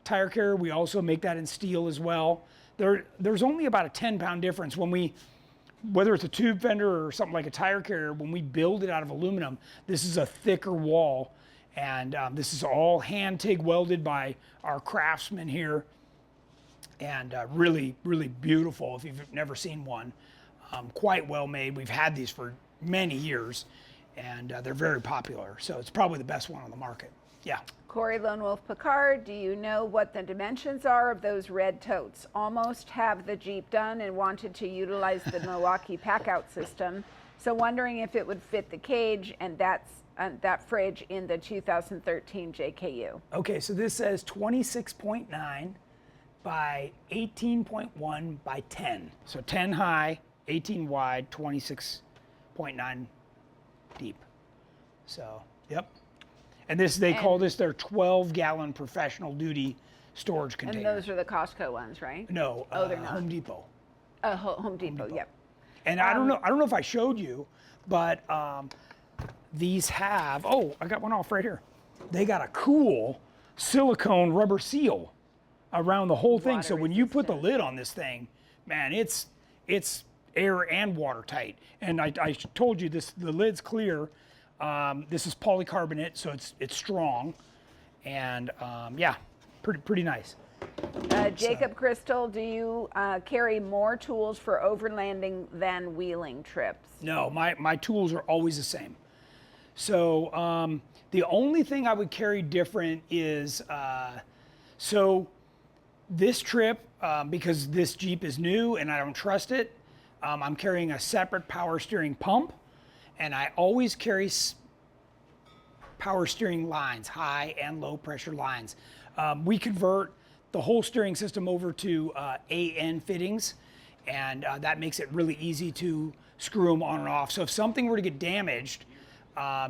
tire carrier. We also make that in steel as well. There's only about a 10-pound difference whether it's a tube fender or something like a tire carrier. When we build it out of aluminum, this is a thicker wall, and this is all hand TIG welded by our craftsmen here, and really, really beautiful if you've never seen one. Quite well made. We've had these for many years, and they're very popular. So it's probably the best one on the market. Yeah. Corey Lone Wolf Picard, do you know what the dimensions are of those red totes? Almost have the Jeep done and wanted to utilize the Milwaukee pack-out system. So wondering if it would fit the cage and that fridge in the 2013 JKU. Okay, so this says 26.9 by 18.1 by 10. So 10 high, 18 wide, 26.9 deep. So, yep. And they call this their 12-gallon professional duty storage container. And those are the Costco ones, right? No, they're not. Home Depot. Home Depot, yep. And I don't know if I showed you, but these have, I got one off right here. They got a cool silicone rubber seal around the whole thing. So when you put the lid on this thing, man, it's air and watertight. And I told you the lid's clear. This is polycarbonate, so it's strong, and yeah, pretty nice. Jacob Crystal, do you carry more tools for overlanding than wheeling trips? No, my tools are always the same. So the only thing I would carry different is, so this trip, because this Jeep is new and I don't trust it, I'm carrying a separate power steering pump, and I always carry power steering lines, high and low pressure lines. We convert the whole steering system over to AN fittings, and that makes it really easy to screw them on and off. So if something were to get damaged,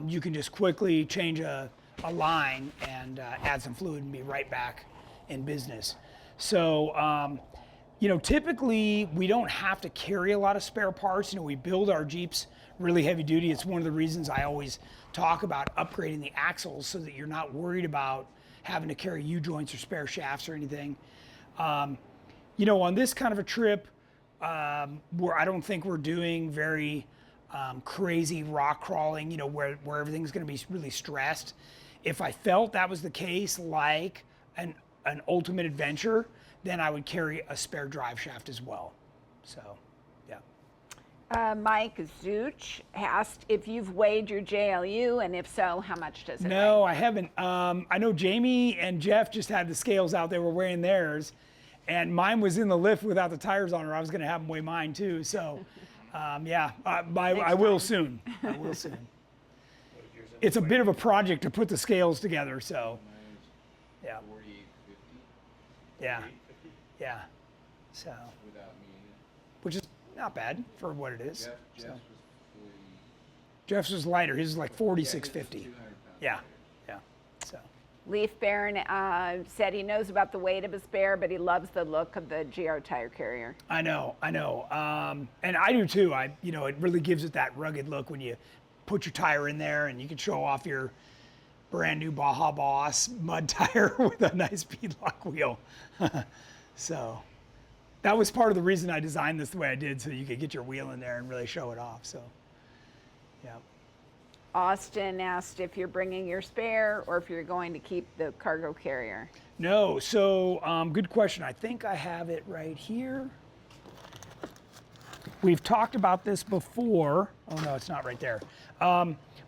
you can just quickly change a line and add some fluid and be right back in business. So, typically we don't have to carry a lot of spare parts. We build our Jeeps really heavy duty. It's one of the reasons I always talk about upgrading the axles so that you're not worried about having to carry U-joints or spare shafts or anything. On this kind of a trip, where I don't think we're doing very crazy rock crawling, where everything's going to be really stressed. If I felt that was the case, like an ultimate adventure, then I would carry a spare drive shaft as well. So, yeah. Mike Zuch asked if you've weighed your JLU, and if so, how much does it weigh? No, I haven't. I know Jamie and Jeff just had the scales out. They were weighing theirs, and mine was in the lift without the tires on her. I was going to have them weigh mine too. So, yeah, I will soon. I will soon. It's a bit of a project to put the scales together, so. Yeah. 48.50. Yeah. Yeah. So. Without me. Which is not bad for what it is. Jeff's So. was Jeff's was lighter. His is like 46.50. 200 pounds. Yeah. Yeah. So. Leaf Baron said he knows about the weight of his bear, but he loves the look of the GR tire carrier. I know. And I do too. It really gives it that rugged look when you put your tire in there and you can show off your brand new Baja Boss mud tire with a nice beadlock wheel. So that was part of the reason I designed this the way I did, so you could get your wheel in there and really show it off. So, yeah. Austin asked if you're bringing your spare or if you're going to keep the cargo carrier. No, so good question. I think I have it right here. We've talked about this before. Oh no, it's not right there.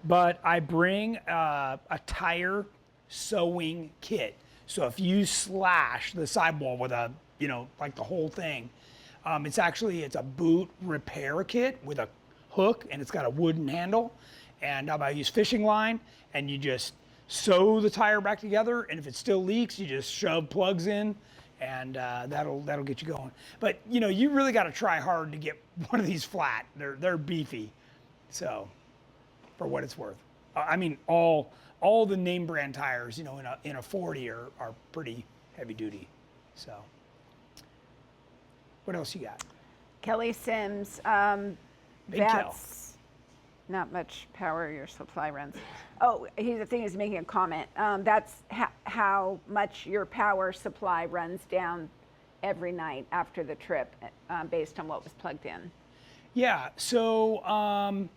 But I bring a tire sewing kit. So if you slash the sidewall with like the whole thing, it's a boot repair kit with a hook, and it's got a wooden handle. And I use fishing line, and you just sew the tire back together. And if it still leaks, you just shove plugs in, and that'll get you going. But you really got to try hard to get one of these flat. They're beefy, so for what it's worth. I mean, all the name brand tires, in a 40 are pretty heavy duty. So, what else you got? Kelly Sims, Big Kel. that's not much power your supply runs. Oh, the thing is making a comment. That's how much your power supply runs down every night after the trip, based on what was plugged in. Yeah, so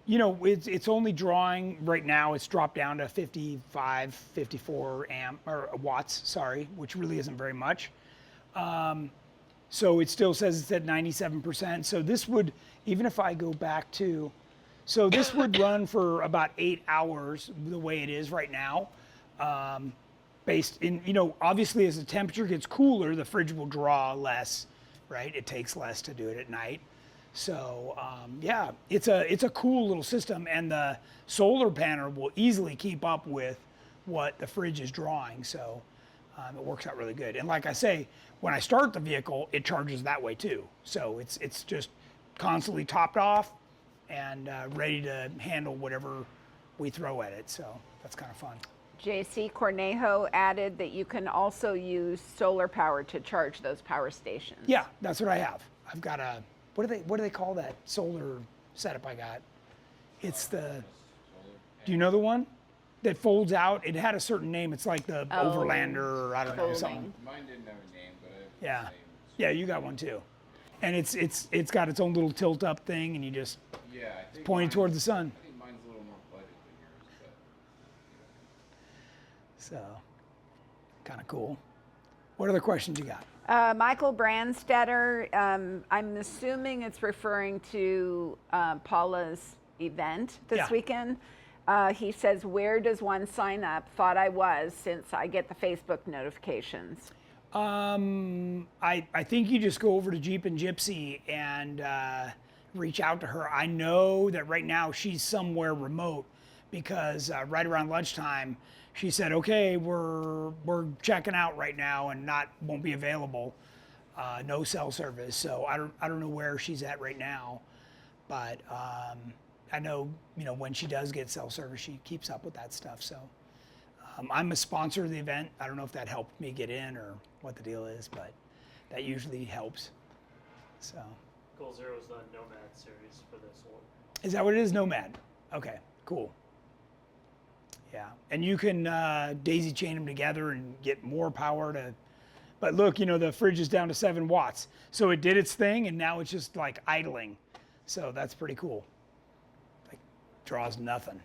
it's only drawing right now. It's dropped down to 55, 54 watts. Sorry, which really isn't very much. So it still says it's at 97%. So this would, even if I go back to, so this would run for about 8 hours the way it is right now. Based in, obviously as the temperature gets cooler, the fridge will draw less, right? It takes less to do it at night. So yeah, it's a cool little system, and the solar panel will easily keep up with what the fridge is drawing. So it works out really good. And like I say, when I start the vehicle, it charges that way too. So it's just constantly topped off and ready to handle whatever we throw at it. So that's kind of fun. JC Cornejo added that you can also use solar power to charge those power stations. Yeah, that's what I have. I've got a, what do they call that solar setup I got? It's the, do you know the one that folds out? It had a certain name. It's like the Overlander, or I don't know, something. Mine didn't have a name, but I have Yeah, the same. yeah, you got one too. And it's got its own little tilt up thing, and you just Yeah, I think point it mine- toward the sun. I think mine's a little more flooded than yours, but So, kind of cool. What other questions you got? Michael Brandstetter, I'm assuming it's referring to Paula's event this Yeah. weekend. He says, where does one sign up? Thought I was, since I get the Facebook notifications. I think you just go over to Jeep and Gypsy and reach out to her. I know that right now she's somewhere remote because right around lunchtime she said, "Okay, we're checking out right now and won't be available, no cell service." So I don't know where she's at right now, but I know when she does get cell service, she keeps up with that stuff. So. I'm a sponsor of the event. I don't know if that helped me get in or what the deal is, but that usually helps. So. Goal Zero is the Nomad series for this one. Is that what it is? Nomad. Okay, cool. Yeah, and you can daisy chain them together and get more power to. But look, the fridge is down to 7 watts, so it did its thing, and now it's just like idling. So that's pretty cool. Like draws nothing.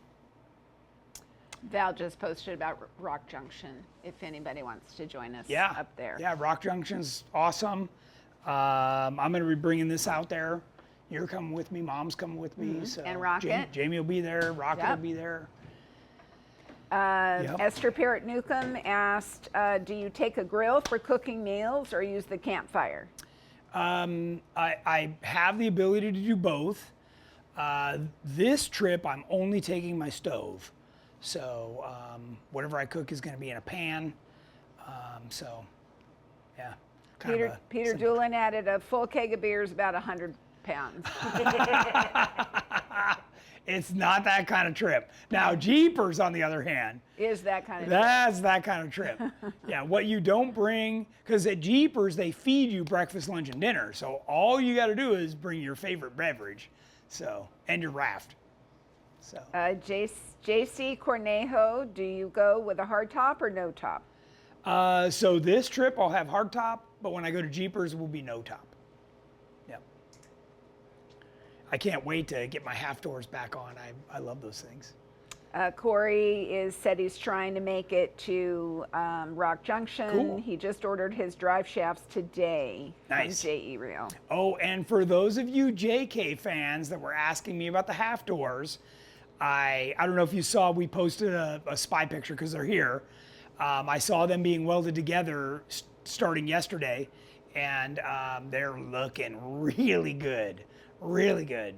Val just posted about Rock Junction, if anybody wants to join us up there. Yeah, Rock Junction's awesome. I'm going to be bringing this out there. You're coming with me. Mom's coming with me. So And Rocket. Jamie will be there. Rocket will be there. Esther Parrott Newcomb asked, do you take a grill for cooking meals or use the campfire? I have the ability to do both. This trip, I'm only taking my stove. So whatever I cook is going to be in a pan. So, yeah. Peter Doolin added a full keg of beer is about 100 pounds. It's not that kind of trip. Now, Jeepers, on the other hand, is that kind of that's that kind of trip. Yeah, what you don't bring, because at Jeepers, they feed you breakfast, lunch, and dinner. So all you got to do is bring your favorite beverage, and your raft. So. JC Cornejo, do you go with a hard top or no top? So this trip I'll have hard top, but when I go to Jeepers, it will be no top. Yep. I can't wait to get my half doors back on. I love those things. Corey said he's trying to make it to Rock Junction. Cool. He just ordered his drive shafts today. Nice. From JE Reel. Oh, and for those of you JK fans that were asking me about the half doors, I don't know if you saw, we posted a spy picture because they're here. I saw them being welded together starting yesterday, and they're looking really good, really good.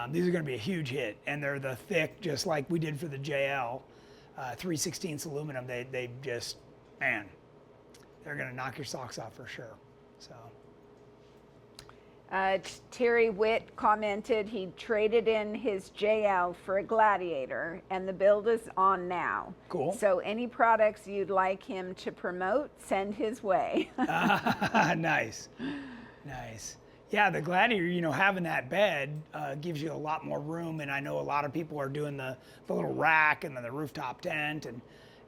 These are going to be a huge hit, and they're the thick, just like we did for the JL, 3/16 aluminum. They just, man, they're going to knock your socks off for sure. So. Terry Witt commented he traded in his JL for a Gladiator, and the build is on now. Cool. So any products you'd like him to promote, send his way. Nice. Yeah, the Gladiator, having that bed gives you a lot more room, and I know a lot of people are doing the little rack and then the rooftop tent, and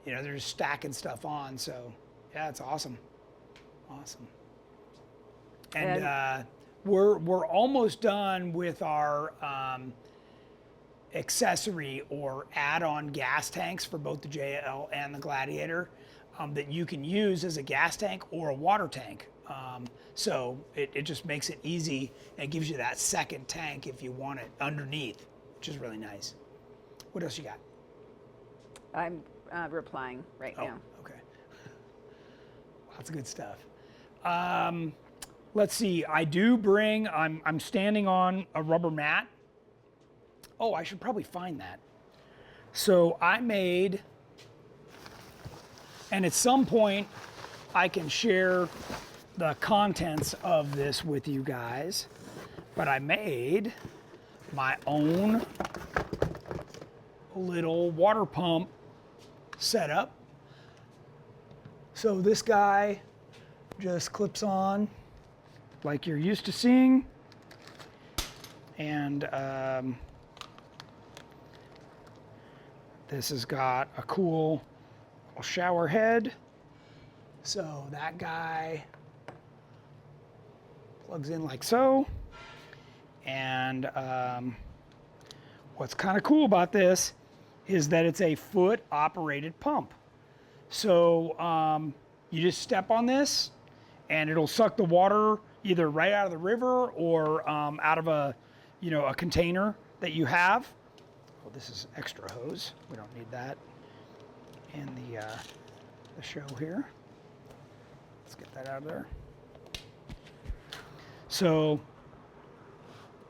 they're just stacking stuff on. So yeah, it's awesome. And we're almost done with our accessory or add-on gas tanks for both the JL and the Gladiator that you can use as a gas tank or a water tank. So it just makes it easy and gives you that second tank if you want it underneath, which is really nice. What else you got? I'm replying right now. Okay. Lots of good stuff. Let's see, I do bring, I'm standing on a rubber mat. Oh, I should probably find that. So I made, and at some point I can share the contents of this with you guys, but I made my own little water pump setup. So this guy just clips on like you're used to seeing, and this has got a cool little shower head, so that guy plugs in like so. And what's kind of cool about this is that it's a foot operated pump, so you just step on this and it'll suck the water either right out of the river or out of a container that you have. Oh, this is extra hose. We don't need that in the show here. Let's get that out of there. So,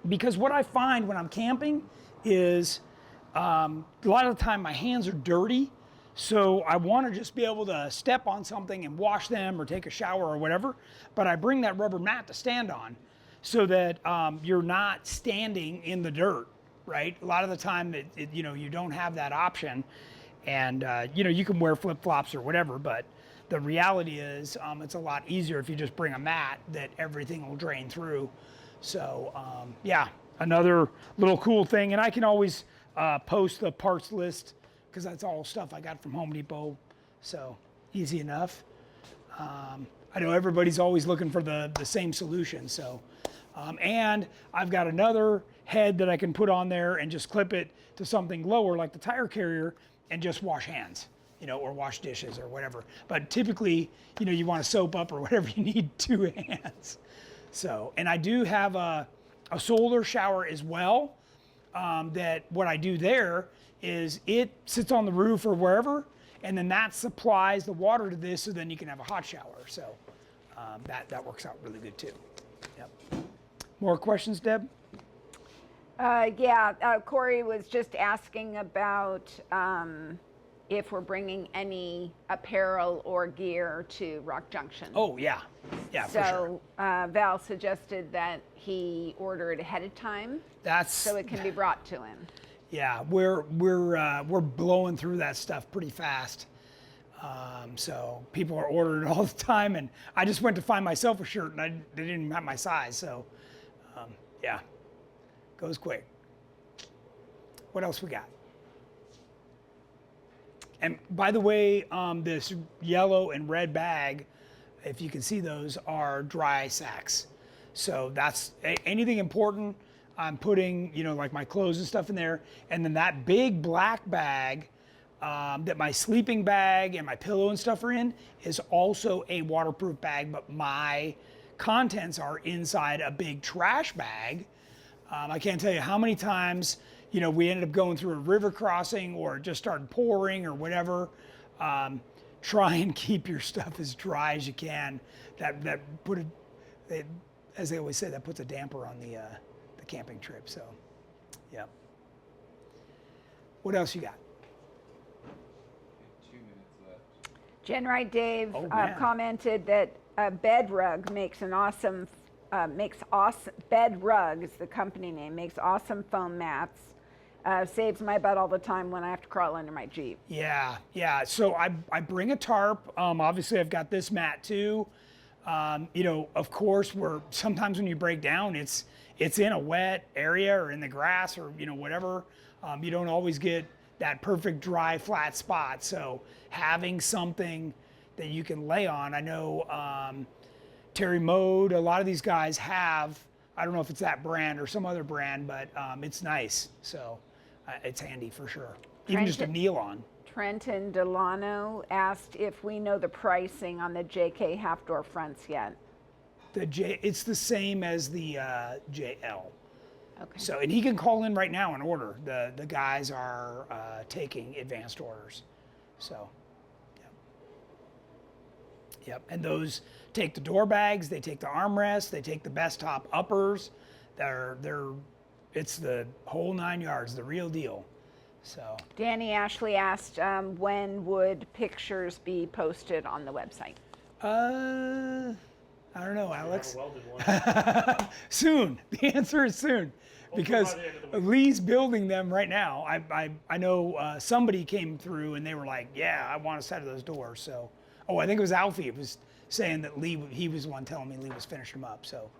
because what I find when I'm camping is a lot of the time my hands are dirty, so I want to just be able to step on something and wash them or take a shower or whatever, but I bring that rubber mat to stand on so that you're not standing in the dirt, right? A lot of the time, you don't have that option, and you can wear flip-flops or whatever, but the reality is it's a lot easier if you just bring a mat that everything will drain through. So yeah, another little cool thing, and I can always post the parts list because that's all stuff I got from Home Depot, so easy enough. I know everybody's always looking for the same solution, so. And I've got another head that I can put on there and just clip it to something lower like the tire carrier and just wash hands, or wash dishes or whatever. But typically, you want to soap up or whatever, you need 2 hands. So, and I do have a solar shower as well, that what I do there is it sits on the roof or wherever, and then that supplies the water to this, so then you can have a hot shower. So that works out really good too. Yep. More questions, Deb? Yeah, Corey was just asking about if we're bringing any apparel or gear to Rock Junction. Oh, yeah. Yeah, for sure. So Val suggested that he order it ahead of time so it can be brought to him. Yeah, we're blowing through that stuff pretty fast. So people are ordering all the time, and I just went to find myself a shirt, and they didn't even have my size. So, yeah, goes quick. What else we got? And by the way, this yellow and red bag, if you can see those, are dry sacks. So that's anything important, I'm putting, like my clothes and stuff in there. And then that big black bag that my sleeping bag and my pillow and stuff are in is also a waterproof bag, but my contents are inside a big trash bag. I can't tell you how many times, we ended up going through a river crossing or it just started pouring or whatever. Try and keep your stuff as dry as you can. As they always say, that puts a damper on the camping trip. So, yeah. What else you got? 2 minutes left. GenRight Dave commented that Bed Rug makes awesome Bed Rug is the company name, makes awesome foam mats. Saves my butt all the time when I have to crawl under my Jeep. Yeah. So I bring a tarp. Obviously, I've got this mat too. Of course, sometimes when you break down, it's in a wet area or in the grass or whatever. You don't always get that perfect dry flat spot. So having something that you can lay on. I know Terry Mode, a lot of these guys have. I don't know if it's that brand or some other brand, but it's nice. So it's handy for sure. Even just a kneel on. Trenton Delano asked if we know the pricing on the JK half door fronts yet. It's the same as the JL. Okay. So, and he can call in right now and order. The guys are taking advanced orders. So, yep. And those take the door bags, they take the armrests, they take the best top uppers. It's the whole 9 yards, the real deal. So. Danny Ashley asked, when would pictures be posted on the website? I don't know, Alex. Welded one. Soon. The answer is soon, because Lee's building them right now. I know somebody came through and they were like, "Yeah, I want a set of those doors." So, I think it was Alfie. It was saying that he was the one telling me Lee was finishing them up. So,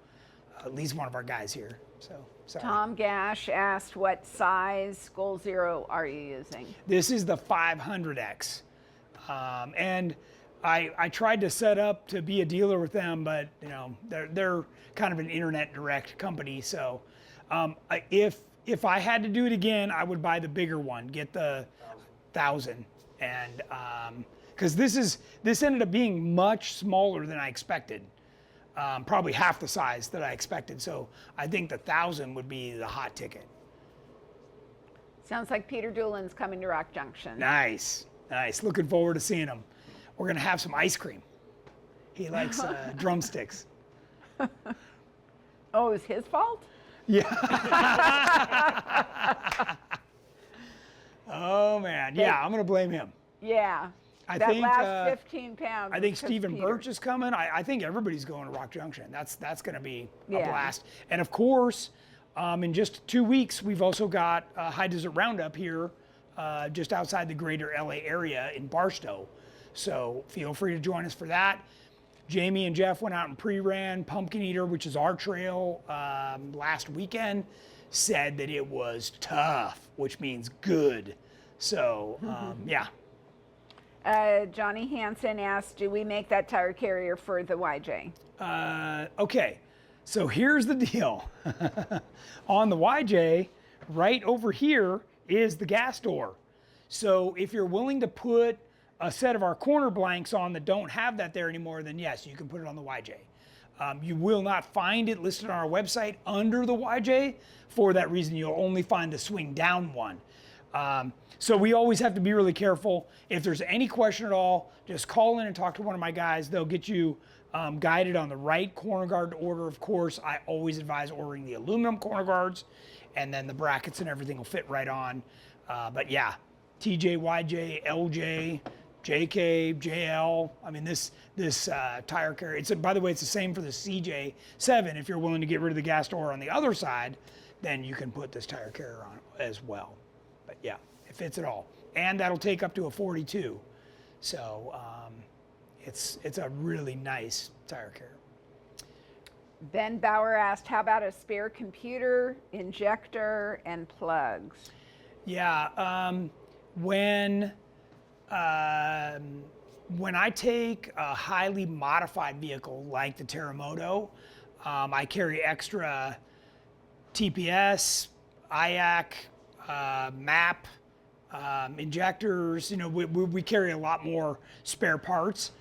Lee's one of our guys here. So, sorry. Tom Gash asked, what size Goal Zero are you using? This is the 500X, and I tried to set up to be a dealer with them, but they're kind of an internet direct company. So if I had to do it again, I would buy the bigger one, get the 1000, and because this ended up being much smaller than I expected, probably half the size that I expected. So I think the 1000 would be the hot ticket. Sounds like Peter Doolin's coming to Rock Junction. Nice. Looking forward to seeing him. We're going to have some ice cream. He likes drumsticks. Oh, it was his fault? Yeah. Oh man, yeah, I'm gonna blame him. Yeah. I that think, last 15 pounds. I think was 'cause Stephen Peter. Birch is coming. I think everybody's going to Rock Junction. That's going to be a Yeah. blast. And of course, in just 2 weeks, we've also got High Desert Roundup here, just outside the greater LA area in Barstow. So feel free to join us for that. Jamie and Jeff went out and pre-ran Pumpkin Eater, which is our trail, last weekend. Said that it was tough, which means good. So yeah. Johnny Hansen asked, do we make that tire carrier for the YJ? Okay, so here's the deal. On the YJ, right over here is the gas door. So if you're willing to put a set of our corner blanks on that don't have that there anymore, then yes, you can put it on the YJ. You will not find it listed on our website under the YJ. For that reason, you'll only find the swing down one. So we always have to be really careful. If there's any question at all, just call in and talk to one of my guys. They'll get you guided on the right corner guard to order. Of course, I always advise ordering the aluminum corner guards, and then the brackets and everything will fit right on. But yeah, TJ, YJ, LJ, JK, JL. I mean, this tire carrier. By the way, it's the same for the CJ7. If you're willing to get rid of the gas door on the other side, then you can put this tire carrier on as well. But yeah, it fits it all, and that'll take up to a 42. So it's a really nice tire carrier. Ben Bauer asked, how about a spare computer, injector, and plugs? Yeah, when I take a highly modified vehicle like the Terremoto, I carry extra TPS, IAC, MAP, injectors. You know, we carry a lot more spare parts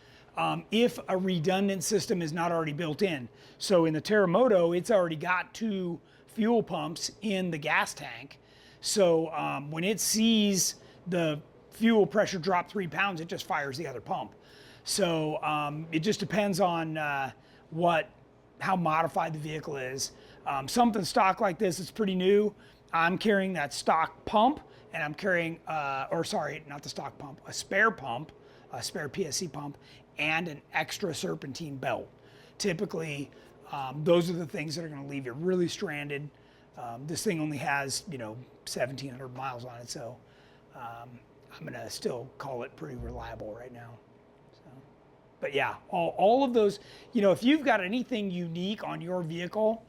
if a redundant system is not already built in. So in the Terremoto, it's already got 2 fuel pumps in the gas tank. So when it sees the fuel pressure drop 3 pounds, it just fires the other pump. So it just depends on how modified the vehicle is. Something stock like this is pretty new. I'm carrying that stock pump, and I'm carrying, not the stock pump, a spare PSC pump, and an extra serpentine belt. Typically, those are the things that are going to leave you really stranded. This thing only has, 1,700 miles on it, so I'm going to still call it pretty reliable right now. But yeah, all of those, if you've got anything unique on your vehicle,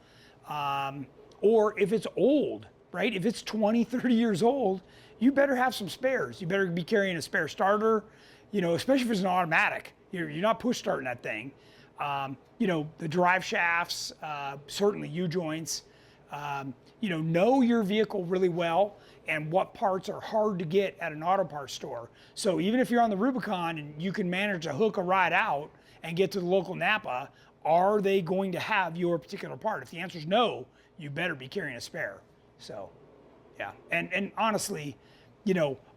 or if it's old, right? If it's 20, 30 years old, you better have some spares. You better be carrying a spare starter, especially if it's an automatic. You're not push starting that thing. The drive shafts, certainly U-joints. Know your vehicle really well and what parts are hard to get at an auto parts store. So even if you're on the Rubicon and you can manage to hook a ride out and get to the local Napa, are they going to have your particular part? If the answer is no, you better be carrying a spare. So, yeah. And honestly,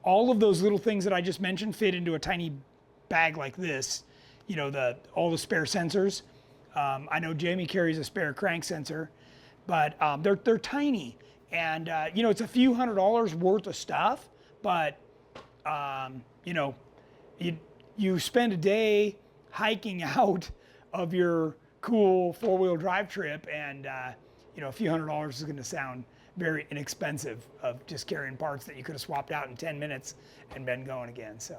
all of those little things that I just mentioned fit into a tiny bag like this. All the spare sensors. I know Jamie carries a spare crank sensor, but they're tiny. And, it's a few $100s worth of stuff, but, you spend a day hiking out of your cool 4-wheel drive trip, and, a few $100s is going to sound very inexpensive of just carrying parts that you could have swapped out in 10 minutes and been going again. So,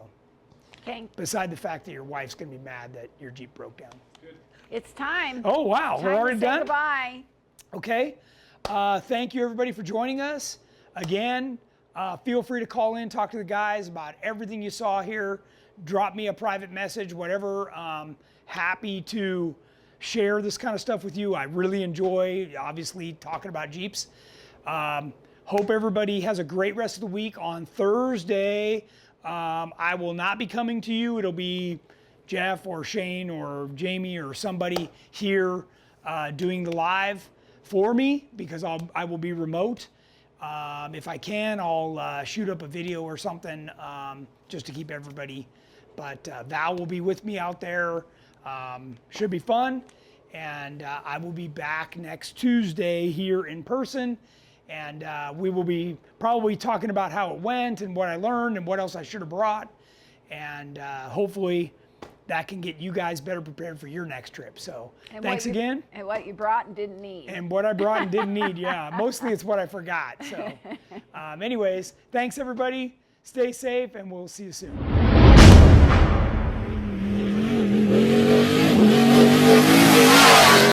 Okay, beside the fact that your wife's going to be mad that your Jeep broke down. it's time. Oh, wow. Time We're already to say done? goodbye. Okay. Thank you, everybody, for joining us. Again, feel free to call in, talk to the guys about everything you saw here. Drop me a private message, whatever. Happy to share this kind of stuff with you. I really enjoy, obviously, talking about Jeeps. Hope everybody has a great rest of the week. On Thursday, I will not be coming to you. It'll be Jeff or Shane or Jamie or somebody here doing the live for me, because I will be remote. If I can, I'll shoot up a video or something just to keep everybody. But Val will be with me out there. Should be fun. And I will be back next Tuesday here in person. And we will be probably talking about how it went and what I learned and what else I should have brought. And hopefully that can get you guys better prepared for your next trip. So thanks again. And what you brought and didn't need. And what I brought and didn't need, yeah. Mostly it's what I forgot. So anyways, thanks everybody. Stay safe and we'll see you soon.